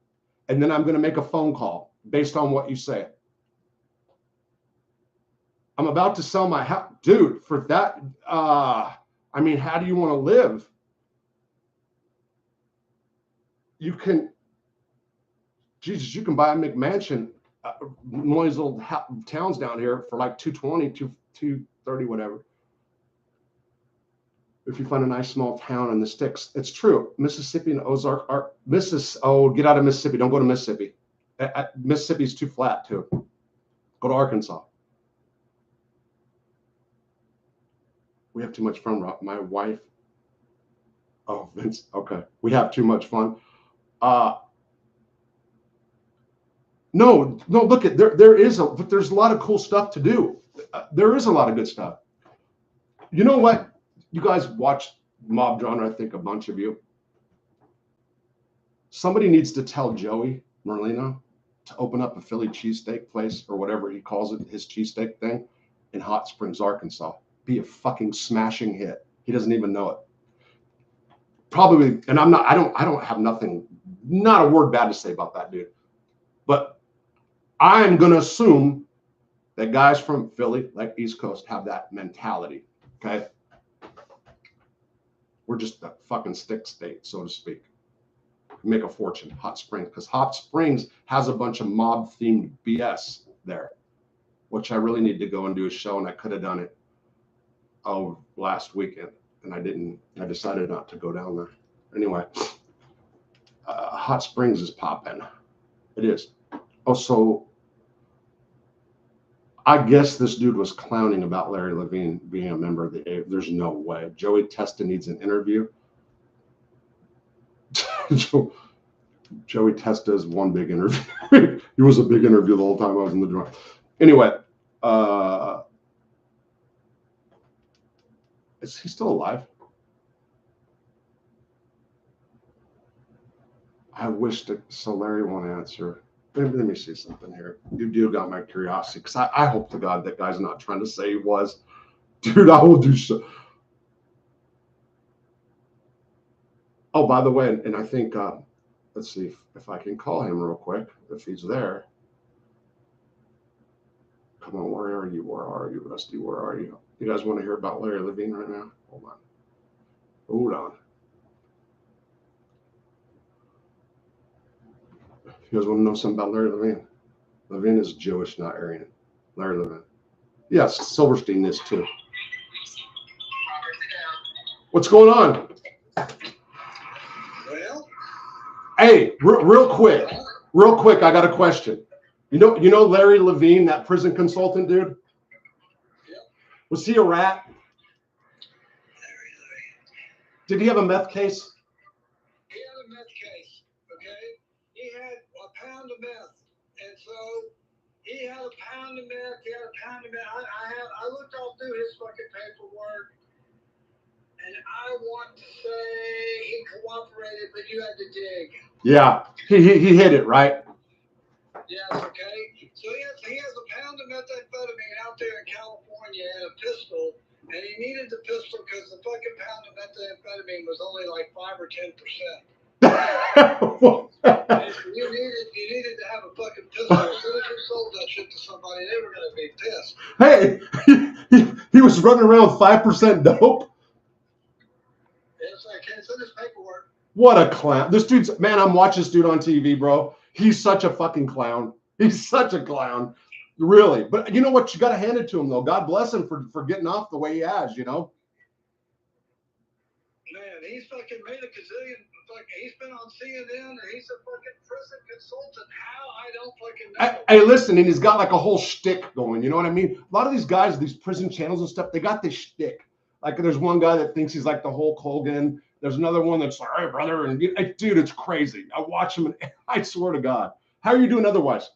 And then I'm going to make a phone call based on what you say. I'm about to sell my house. Dude, for that, I mean, how do you want to live? You can, Jesus, you can buy a McMansion, one of these little towns down here for like $220, $230, whatever. If you find a nice small town in the sticks, it's true. Mississippi and Ozark are get out of Mississippi. Don't go to Mississippi. Mississippi's too flat too. Go to Arkansas. We have too much fun. My wife. Oh, Vince. Okay. We have too much fun. No, look at there's a lot of cool stuff to do. There is a lot of good stuff. You know what? You guys watch mob genre, I think a bunch of you. Somebody needs to tell Joey Merlino to open up a Philly cheesesteak place or whatever he calls it, his cheesesteak thing in Hot Springs, Arkansas. Be a fucking smashing hit. He doesn't even know it. Probably, and I don't have not a word bad to say about that dude. But I'm gonna assume that guys from Philly, like East Coast, have that mentality. Okay. We're just a fucking stick state, so to speak. Make a fortune, Hot Springs, because Hot Springs has a bunch of mob-themed BS there, which I really need to go and do a show, and I could have done it last weekend, and I didn't. I decided not to go down there. Anyway, Hot Springs is popping. It is. Oh, so I guess this dude was clowning about Larry Levine being a member of the A. There's no way. Joey Testa needs an interview. Joey Testa is one big interview. He was a big interview the whole time I was in the drum. Anyway, is he still alive? I wish that. So Larry won't answer. Let me see something here. You got my curiosity, because I hope to God that guy's not trying to say he was. Dude, I will do shit. Oh, by the way, and I think, let's see if I can call him real quick, if he's there. Come on, where are you? Where are you, Rusty? Where are you? You guys want to hear about Larry Levine right now? Hold on. You guys want to know something about Larry Levine? Levine is Jewish, not Aryan. Larry Levine. Yes, Silverstein is too. What's going on? Well, hey, real quick, I got a question. You know Larry Levine, that prison consultant dude? Yep. Was he a rat? Larry Levine. Did he have a meth case? He had a meth case, okay? He had a pound of meth. And so he had a pound of meth. I looked all through his fucking paperwork. And I want to say he cooperated, but you had to dig. Yeah, he hit it, right? Yes, okay. So he has a pound of methamphetamine out there in California and a pistol, and he needed the pistol because the fucking pound of methamphetamine was only like 5 or 10%. You needed to have a fucking pistol. As soon as you sold that shit to somebody, they were gonna be pissed. Hey, he was running around 5% dope. Yes, I can. It's in his paperwork. What a clown. This dude's, man, I'm watching this dude on TV, bro. He's such a fucking clown. He's such a clown. Really. But you know what? You got to hand it to him, though. God bless him for getting off the way he has, you know? Man, he's fucking made a gazillion. He's been on CNN, and he's a fucking prison consultant. How? I don't fucking know. Hey, listen, and he's got like a whole shtick going. You know what I mean? A lot of these guys, these prison channels and stuff, they got this shtick. Like there's one guy that thinks he's like the Hulk Hogan. There's another one that's like, hey, brother. And dude, it's crazy. I watch him, and I swear to God. How are you doing otherwise?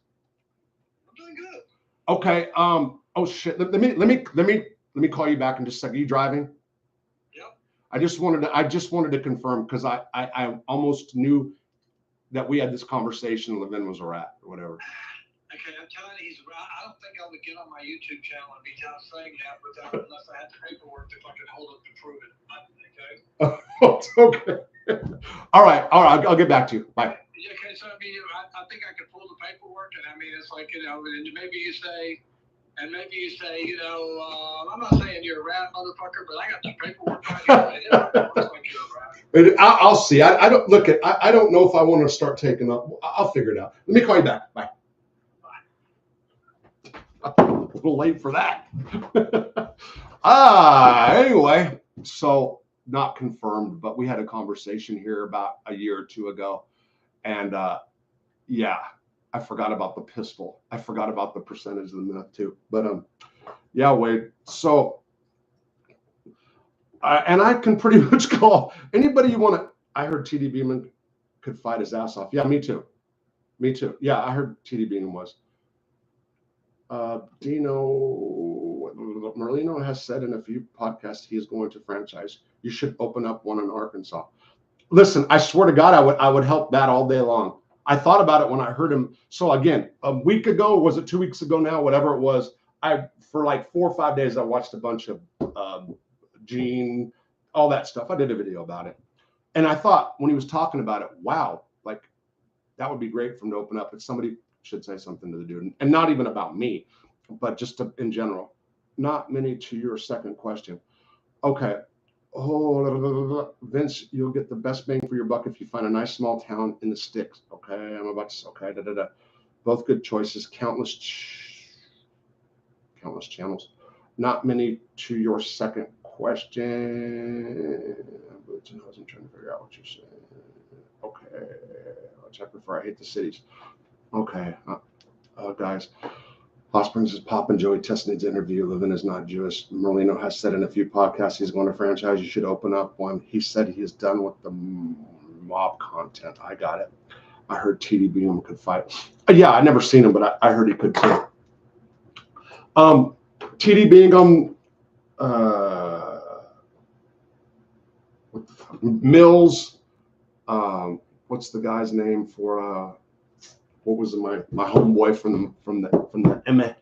I'm doing good. Okay. Oh shit. Let me call you back in just a second. Are you driving? Yep. I just wanted to confirm, because I almost knew that we had this conversation. Levin was a rat or whatever. Okay, I'm telling you, I don't think I would get on my YouTube channel and be saying that unless I had the paperwork to fucking hold up and prove it. Okay. Okay. All right. I'll get back to you. Bye. Okay, so I mean, I think I could pull the paperwork, and I mean, it's like, you know, and maybe you say, you know, I'm not saying you're a rat, motherfucker, but I got the paperwork right here. It looks like you're a rat. I'll see. I don't look at. I don't know if I want to start taking up. I'll figure it out. Let me call you back. Bye. A little late for that. Anyway, so not confirmed, but we had a conversation here about a year or two ago, and yeah, I forgot about the pistol. I forgot about the percentage of the meth too. But yeah, Wade. So and I can pretty much call anybody you want to. I heard TD Beeman could fight his ass off. Yeah, me too. Me too. Yeah, I heard TD Beeman was. Dino Merlino has said in a few podcasts he is going to franchise. You should open up one in Arkansas. Listen, I swear to God, I would help that all day long. I thought about it when I heard him. So again, a week ago, was it 2 weeks ago now? Whatever it was, for like 4 or 5 days I watched a bunch of Gene, all that stuff. I did a video about it, and I thought when he was talking about it, wow, like that would be great for him to open up. If somebody should say something to the dude, and not even about me, but just in general. Not many to your second question. Okay. Oh, Vince, you'll get the best bang for your buck if you find a nice small town in the sticks. Okay, I'm about to. Okay, both good choices. Countless channels. Not many to your second question. I wasn't trying to figure out what you're saying. Okay, which I prefer. I hate the cities. Okay, guys. Hot Springs is popping. Joey Test needs an interview. Levin is not Jewish. Merlino has said in a few podcasts he's going to franchise. You should open up one. He said he is done with the mob content. I got it. I heard TD Bingham could fight. Yeah, I never seen him, but I heard he could too. TD Bingham, what the fuck? Mills. What's the guy's name for? What was my homeboy from the Emmett,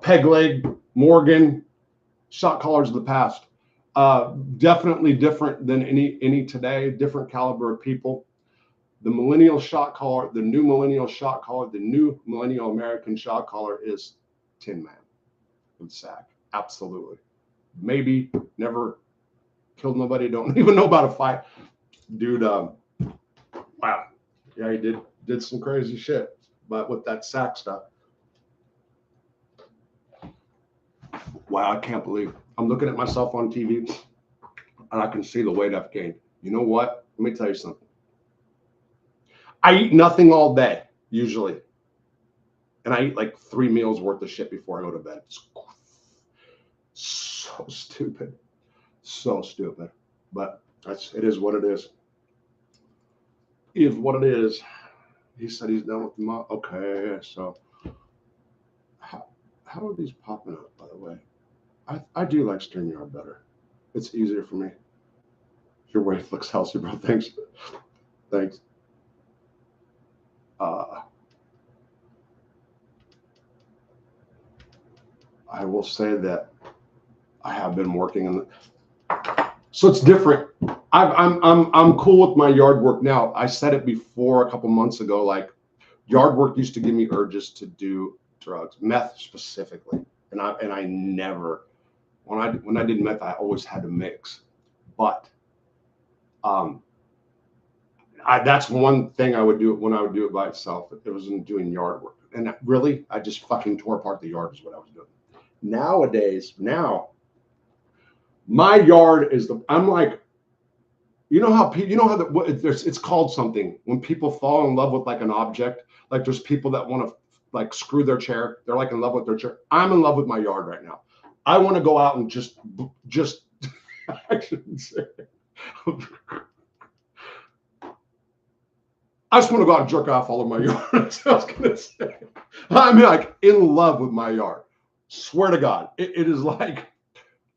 Peg Leg, Morgan, shot callers of the past. Definitely different than any today. Different caliber of people. The millennial shot caller, the new millennial shot caller, the new millennial American shot caller is Tin Man and Sack. Absolutely. Maybe never killed nobody. Don't even know about a fight, dude. Wow. Yeah, he did some crazy shit, but with that sack stuff. Wow, I can't believe I'm looking at myself on TV and I can see the weight I've gained. You know what? Let me tell you something. I eat nothing all day, usually. And I eat like 3 meals worth of shit before I go to bed. It's so stupid. So stupid. But it is what it is. It is what it is. He said he's done with the mob. Okay, so how are these popping up, by the way? I do like StreamYard better. It's easier for me. Your weight looks healthy, bro. Thanks. I will say that I have been working in so it's different. I'm cool with my yard work now. I said it before a couple months ago. Like, yard work used to give me urges to do drugs, meth specifically, and I never. When I did meth, I always had to mix, but that's one thing I would do when I would do it by itself. It wasn't doing yard work, and really, I just fucking tore apart the yard is what I was doing. Nowadays, my yard is I'm like, it's called something when people fall in love with like an object. Like there's people that want to like screw their chair. They're like in love with their chair. I'm in love with my yard right now. I want to go out and just I shouldn't say it. I just want to go out and jerk off all of my yard. That's what I was gonna say. I'm like in love with my yard. Swear to God, it is like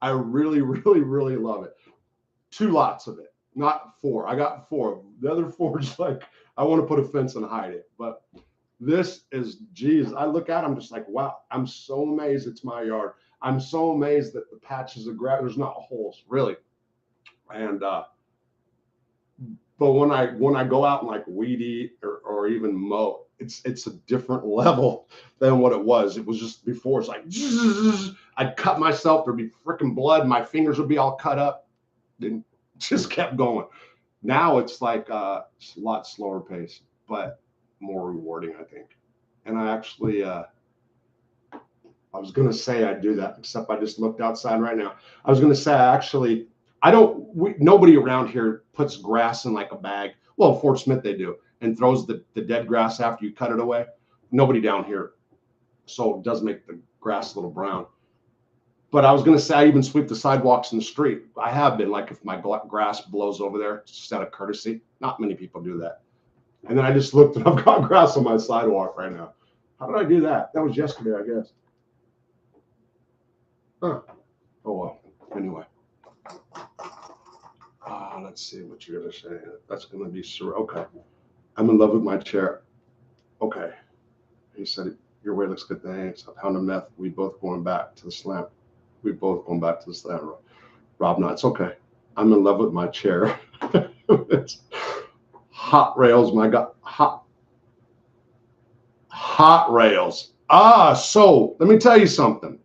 I really, really, really love it. 2 lots of it, not 4. I got 4. The other 4 is like I want to put a fence and hide it. But this is, geez, I look at it, I'm just like, wow, I'm so amazed it's my yard. I'm so amazed that the patches of grass, there's not holes, really. And but when I go out and like weed eat or even mow, it's a different level than what it was. It was just before, it's like I'd cut myself, there'd be freaking blood, my fingers would be all cut up, and just kept going. Now it's like a lot slower pace, but more rewarding, I think. And I actually I was gonna say I do that, except I just looked outside right now. I was gonna say nobody around here puts grass in like a bag. Well, Fort Smith they do, and throws the dead grass after you cut it away. Nobody down here, so it does make the grass a little brown. But I was gonna say I even sweep the sidewalks in the street. I have been, like, if my grass blows over there, just out of courtesy. Not many people do that. And then I just looked and I've got grass on my sidewalk right now. How did I do that? That was yesterday, I guess. Huh. Oh well. Anyway. Let's see what you're gonna say. That's gonna be surreal. Okay. I'm in love with my chair. Okay. He said, your way looks good. Thanks. A pound of meth. We both going back to the slam. Rob, no, it's okay. I'm in love with my chair. It's hot rails, my God. Hot rails. So let me tell you something.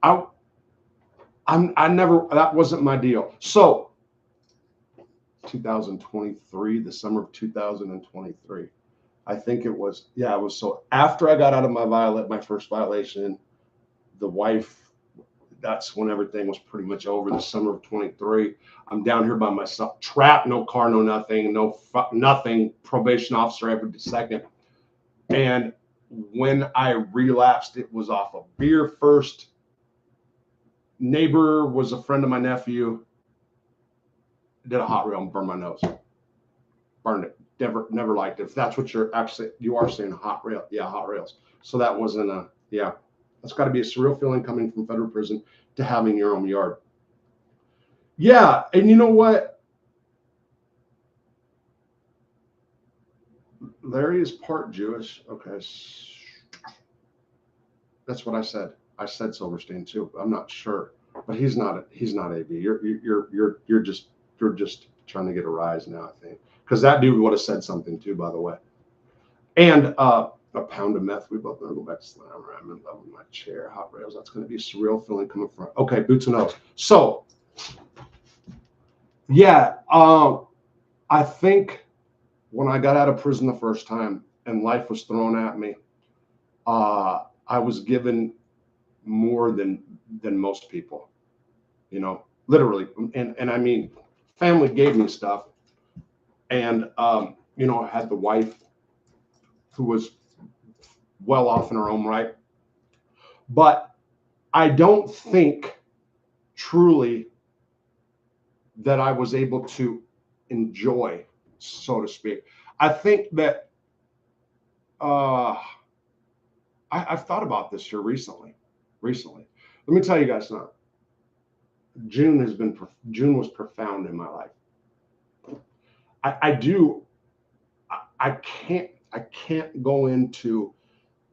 I never, that wasn't my deal. So 2023, the summer of 2023, I think it was, yeah, it was. So after I got out of my first violation, the wife, that's when everything was pretty much over. The summer of 23, I'm down here by myself, trapped, no car, no nothing, nothing, probation officer every second. And when I relapsed, it was off of beer first. Neighbor was a friend of my nephew, did a hot rail and burned my nose. Burned it. Never liked it. If that's what you are saying, hot rail. Yeah, hot rails. So that wasn't yeah. That's got to be a surreal feeling coming from federal prison to having your own yard. Yeah, and you know what? Larry is part Jewish. Okay, that's what I said. I said Silverstein too. I'm not sure, but he's not AB. You're just trying to get a rise now, I think, because that dude would have said something too, by the way. And a pound of meth. We both gonna go back to slam. I'm in love with my chair. Hot rails. That's gonna be a surreal feeling coming from. Okay, boots and nose. So yeah, I think when I got out of prison the first time and life was thrown at me, I was given more than most people, literally. And I mean, family gave me stuff, and I had the wife who was well off in her own right, but I don't think truly that I was able to enjoy, so to speak. I think that I've thought about this here recently. Let me tell you guys now. June was profound in my life. I can't go into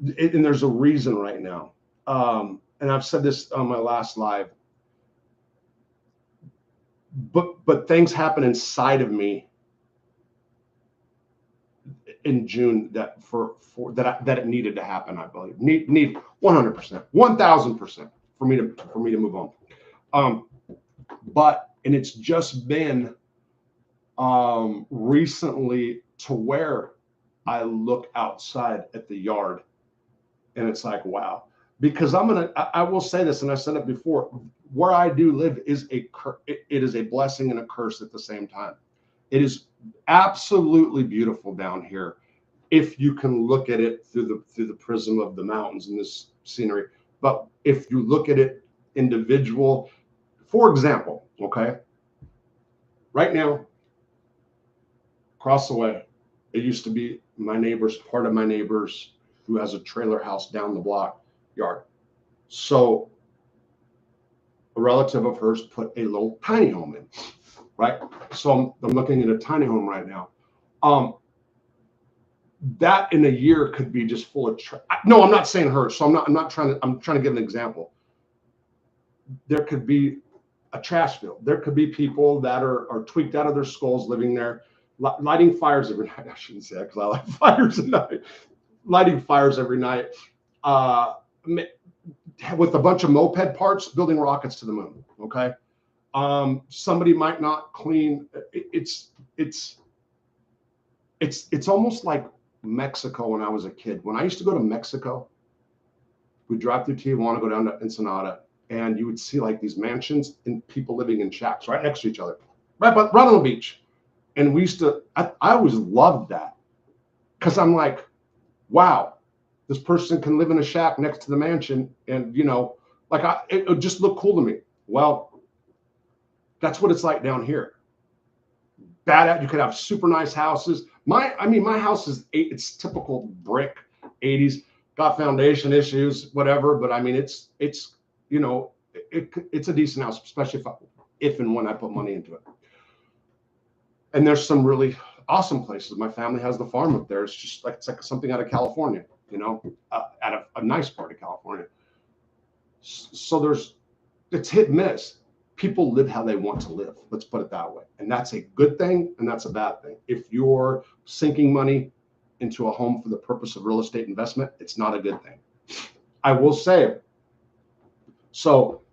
it, and there's a reason right now. And I've said this on my last live, but things happen inside of me in June that that it needed to happen. I believe need 100%, 1000% for me to move on. But it's just been recently to where I look outside at the yard and it's like, wow. Because I will say this, and I said it before, where I do live is it is a blessing and a curse at the same time. It is absolutely beautiful down here if you can look at it through the prism of the mountains and this scenery. But if you look at it individual, for example, okay, right now, across the way, it used to be part of my neighbor's who has a trailer house down the block yard. So a relative of hers put a little tiny home in, right? So I'm looking at a tiny home right now. That in a year could be just full of no, I'm not saying her, so I'm trying to give an example. There could be a trash field. There could be people that are tweaked out of their skulls living there, lighting fires every night. I shouldn't say that because I like fires at night. Lighting fires every night, with a bunch of moped parts, building rockets to the moon. Okay, somebody might not clean. It's almost like Mexico when I was a kid. When I used to go to Mexico, we'd drive through Tijuana, go down to Ensenada, and you would see like these mansions and people living in shacks right next to each other, right on the beach. And we used to, I always loved that because I'm like, wow, this person can live in a shack next to the mansion, and like it would just look cool to me. Well, that's what it's like down here. You could have super nice houses. My house it's typical brick, 80s, got foundation issues, whatever. But I mean, it's it's a decent house, especially if and when I put money into it. And there's some really awesome places. My family has the farm up there. It's like something out of California, at a nice part of California. So it's hit and miss. People live how they want to live. Let's put it that way. And that's a good thing, and that's a bad thing. If you're sinking money into a home for the purpose of real estate investment, it's not a good thing. I will say, so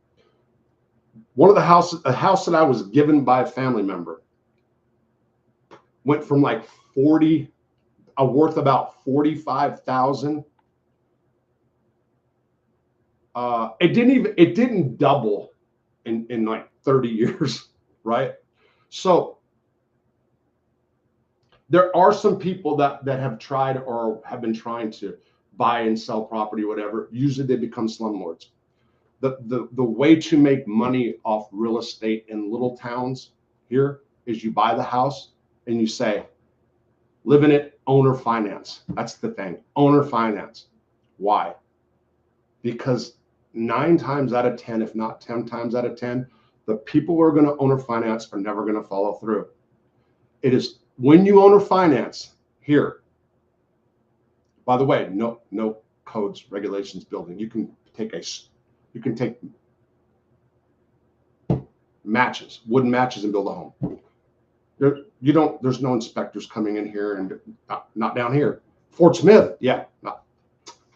a house that I was given by a family member went from like worth about $45,000. It didn't double in like 30 years, right? So there are some people that have tried or have been trying to buy and sell property, whatever. Usually they become slumlords. The way to make money off real estate in little towns here is you buy the house and you say, live in it, owner finance. That's the thing, owner finance. Why? Because 9 times out of 10, if not 10 times out of 10, the people who are going to owner finance are never going to follow through. It is when you owner finance here. By the way, no codes, regulations, building. You can take matches, wooden matches, and build a home. There's no inspectors coming in here, and not down here. Fort Smith, yeah,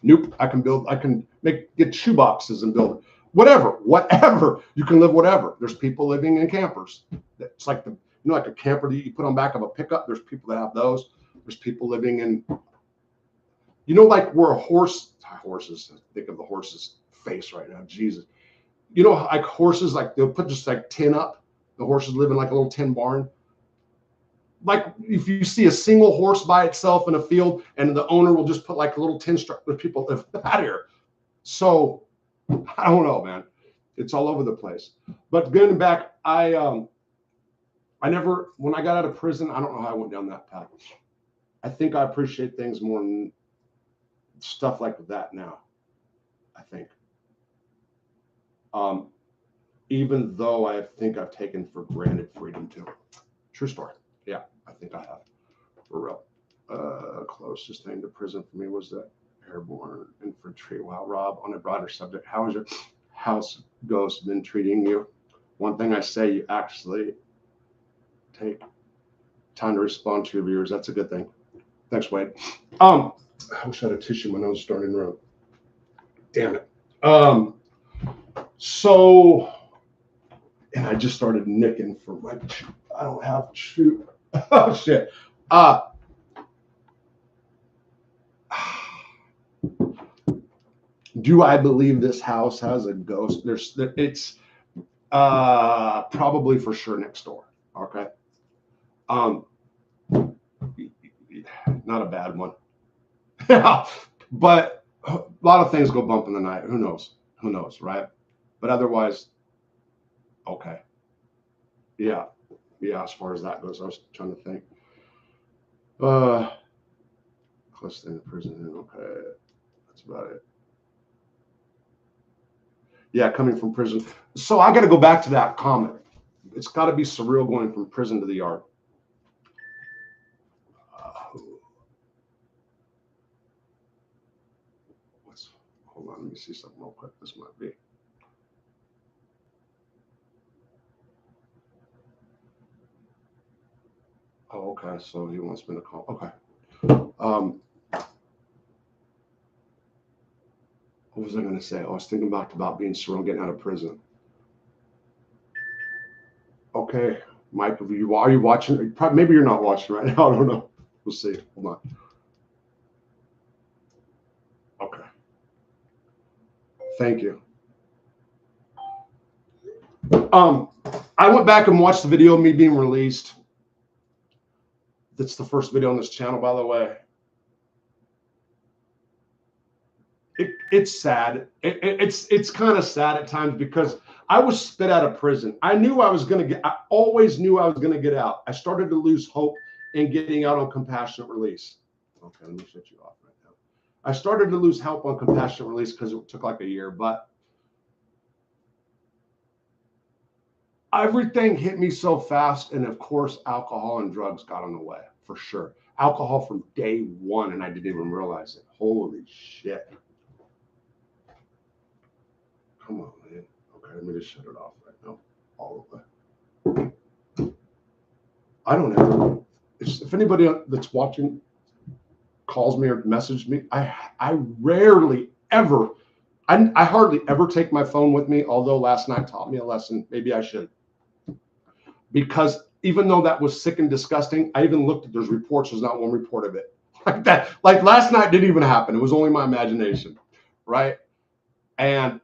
nope. I can get shoe boxes and build it. Whatever. You can live whatever. There's people living in campers. It's like like a camper that you put on back of a pickup. There's people that have those. There's people living in, like where horses, think of the horse's face right now. Jesus. Like horses, like they'll put just like tin up. The horses live in like a little tin barn. Like if you see a single horse by itself in a field and the owner will just put like a little tin structure, people live out here. So I don't know, man. It's all over the place. But going back, I never, when I got out of prison, I don't know how I went down that path. I think I appreciate things more than stuff like that now. I think. Even though I think I've taken for granted freedom too. True story. Yeah, I think I have. For real. Closest thing to prison for me was the airborne infantry. Wow, Rob, on a broader subject, how has your house ghost been treating you? One thing I say, you actually take time to respond to your viewers. That's a good thing. Thanks, Wade. I wish I had a tissue. My nose is starting to run. Damn it. So, and I just started nicking for my, I don't have chew. Oh shit. Do I believe this house has a ghost? It's probably for sure next door. Okay. Not a bad one. But a lot of things go bump in the night. Who knows, right? But otherwise, okay. Yeah, as far as that goes, I was trying to think. Close thing to prison. Okay, that's about it. Yeah, coming from prison. So I got to go back to that comment. It's got to be surreal going from prison to the yard. let me see something real quick. This might be. Oh, okay. So he wants me to call. Okay. What was I going to say? I was thinking about being surrounded, getting out of prison. Okay, Mike, are you watching? Maybe you're not watching right now. I don't know. We'll see. Hold on. Okay. Thank you. I went back and watched the video of me being released. That's the first video on this channel, by the way. It's sad. It's kind of sad at times because I was spit out of prison. I always knew I was going to get out. I started to lose hope in getting out on compassionate release. Okay, let me shut you off right now. I started to lose hope on compassionate release because it took like a year, but everything hit me so fast. And of course, alcohol and drugs got in the way for sure. Alcohol from day one, and I didn't even realize it. Holy shit. Come on, man. Okay, let me just shut it off right now. All the way. I don't ever. If anybody that's watching calls me or messages me, I rarely ever. I hardly ever take my phone with me. Although last night taught me a lesson. Maybe I should. Because even though that was sick and disgusting, I even looked at those reports. There's not one report of it like that. Like last night didn't even happen. It was only my imagination, right? And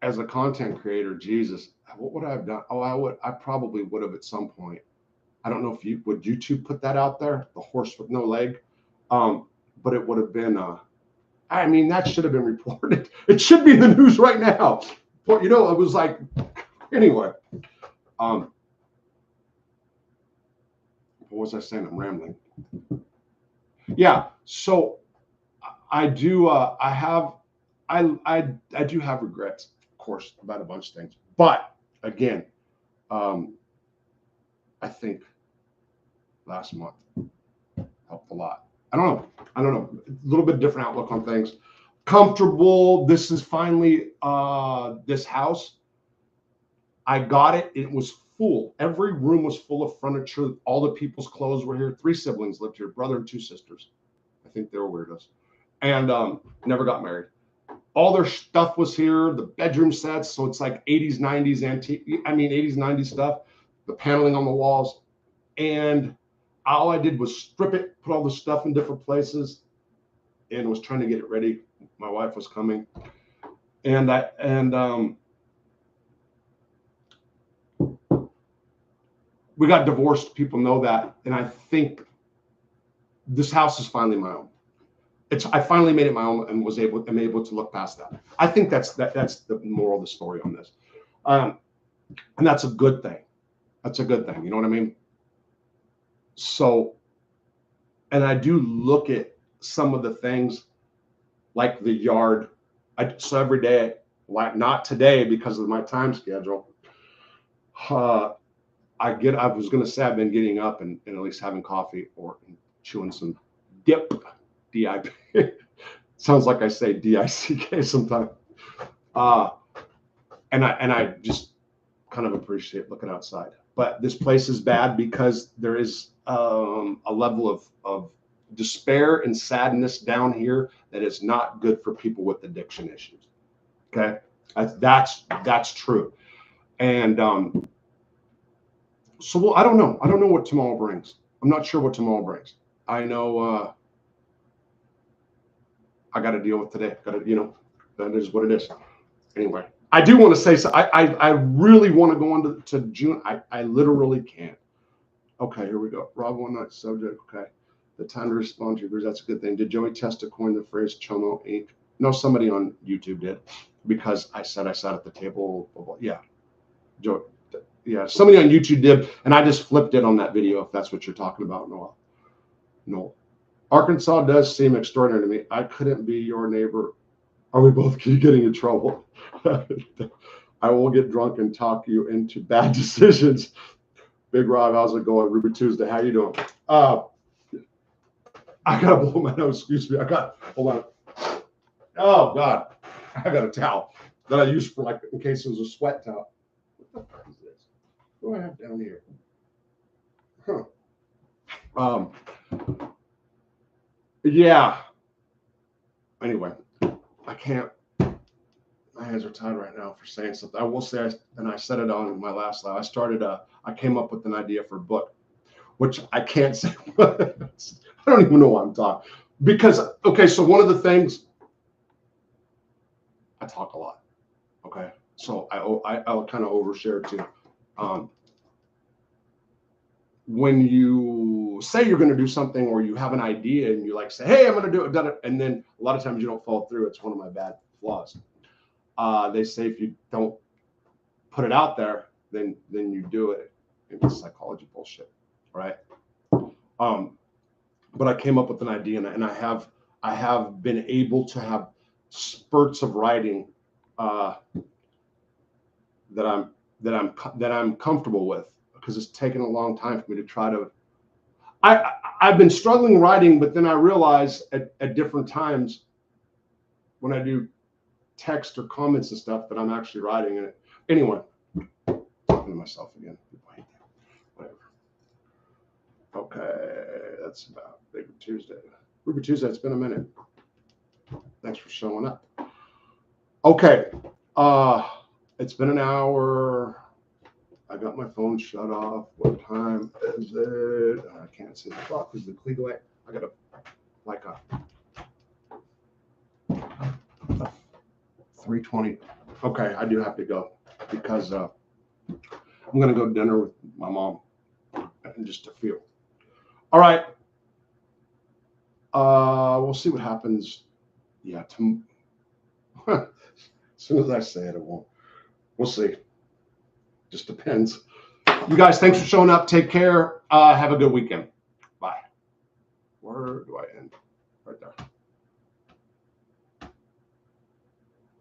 as a content creator, Jesus, what would I have done? Oh, I probably would have at some point. I don't know if would YouTube put that out there, the horse with no leg, but it would have been. I mean, that should have been reported. It should be in the news right now. But it was like, anyway. What was I saying? I'm rambling. Yeah. So I do. I do have regrets, of course, about a bunch of things. But again, I think last month helped a lot. I don't know. A little bit different outlook on things. Comfortable. This is finally this house. I got it. It was full. Every room was full of furniture. All the people's clothes were here. 3 siblings lived here, brother and 2 sisters. I think they were weirdos. And never got married. All their stuff was here. The bedroom sets. So it's like 80s, 90s antique. 80s, 90s stuff. The paneling on the walls. And all I did was strip it, put all the stuff in different places, and was trying to get it ready. My wife was coming. We got divorced. People know that. And I think this house is finally my own. I finally made it my own and am able to look past that. I think that's the moral of the story on this. And that's a good thing. That's a good thing. You know what I mean? So, and I do look at some of the things like the yard. So every day, like not today because of my time schedule, I was going to say I've been getting up and at least having coffee or chewing some dip, D-I-P. Sounds like I say D-I-C-K sometimes. And I just kind of appreciate looking outside. But this place is bad because there is a level of despair and sadness down here that is not good for people with addiction issues. Okay, that's true. And so I don't know. I don't know what tomorrow brings. I'm not sure what tomorrow brings. I know I got to deal with today. That is what it is. Anyway, I do want to say so. I really want to go on to June. I literally can't. Okay, here we go. Rob one night subject. Okay, the time to respond to yours. That's a good thing. Did Joey Testa coin the phrase "chomo Inc"? No, somebody on YouTube did, because I said I sat at the table. Blah, blah. Yeah, Joey. Yeah, somebody on YouTube did, and I just flipped it on that video. If that's what you're talking about, Noel. No, Arkansas does seem extraordinary to me. I couldn't be your neighbor. Are we both getting in trouble? I will get drunk and talk you into bad decisions. Big Rob, how's it going? Ruby Tuesday, how you doing? I gotta blow my nose. Excuse me. Hold on. Oh God, I got a towel that I use for like in case it was a sweat towel. What the fuck is this? What do I have down here? Huh. Yeah. Anyway, I can't. My hands are tied right now for saying something. I will say, and I said it on my last live. I came up with an idea for a book, which I can't say. I don't even know why I'm talking. Because, okay, so one of the things, I talk a lot. Okay, so I'll kind of overshare too. When you say you're going to do something or you have an idea and you like say, hey, I'm going to do it, and then a lot of times you don't follow through. It's one of my bad flaws. They say if you don't put it out there, then you do it. It's psychology bullshit, right? But I came up with an idea, and I have been able to have spurts of writing that I'm comfortable with, because it's taken a long time for me to try to. I've been struggling writing, but then I realize at different times when I do text or comments and stuff that I'm actually writing in it. Anyway, talking to myself again. Whatever. Okay, that's about Ruby Tuesday. Ruby Tuesday, it's been a minute. Thanks for showing up. Okay, it's been an hour. I got my phone shut off. What time is it? I can't see the clock because the Cleveland. I got like a 3:20. Okay, I do have to go because I'm gonna go to dinner with my mom in just a few. All right. We'll see what happens. Yeah, as soon as I say it, it won't. We'll see. Just depends. You guys, thanks for showing up. Take care. Have a good weekend. Bye. Where do I end?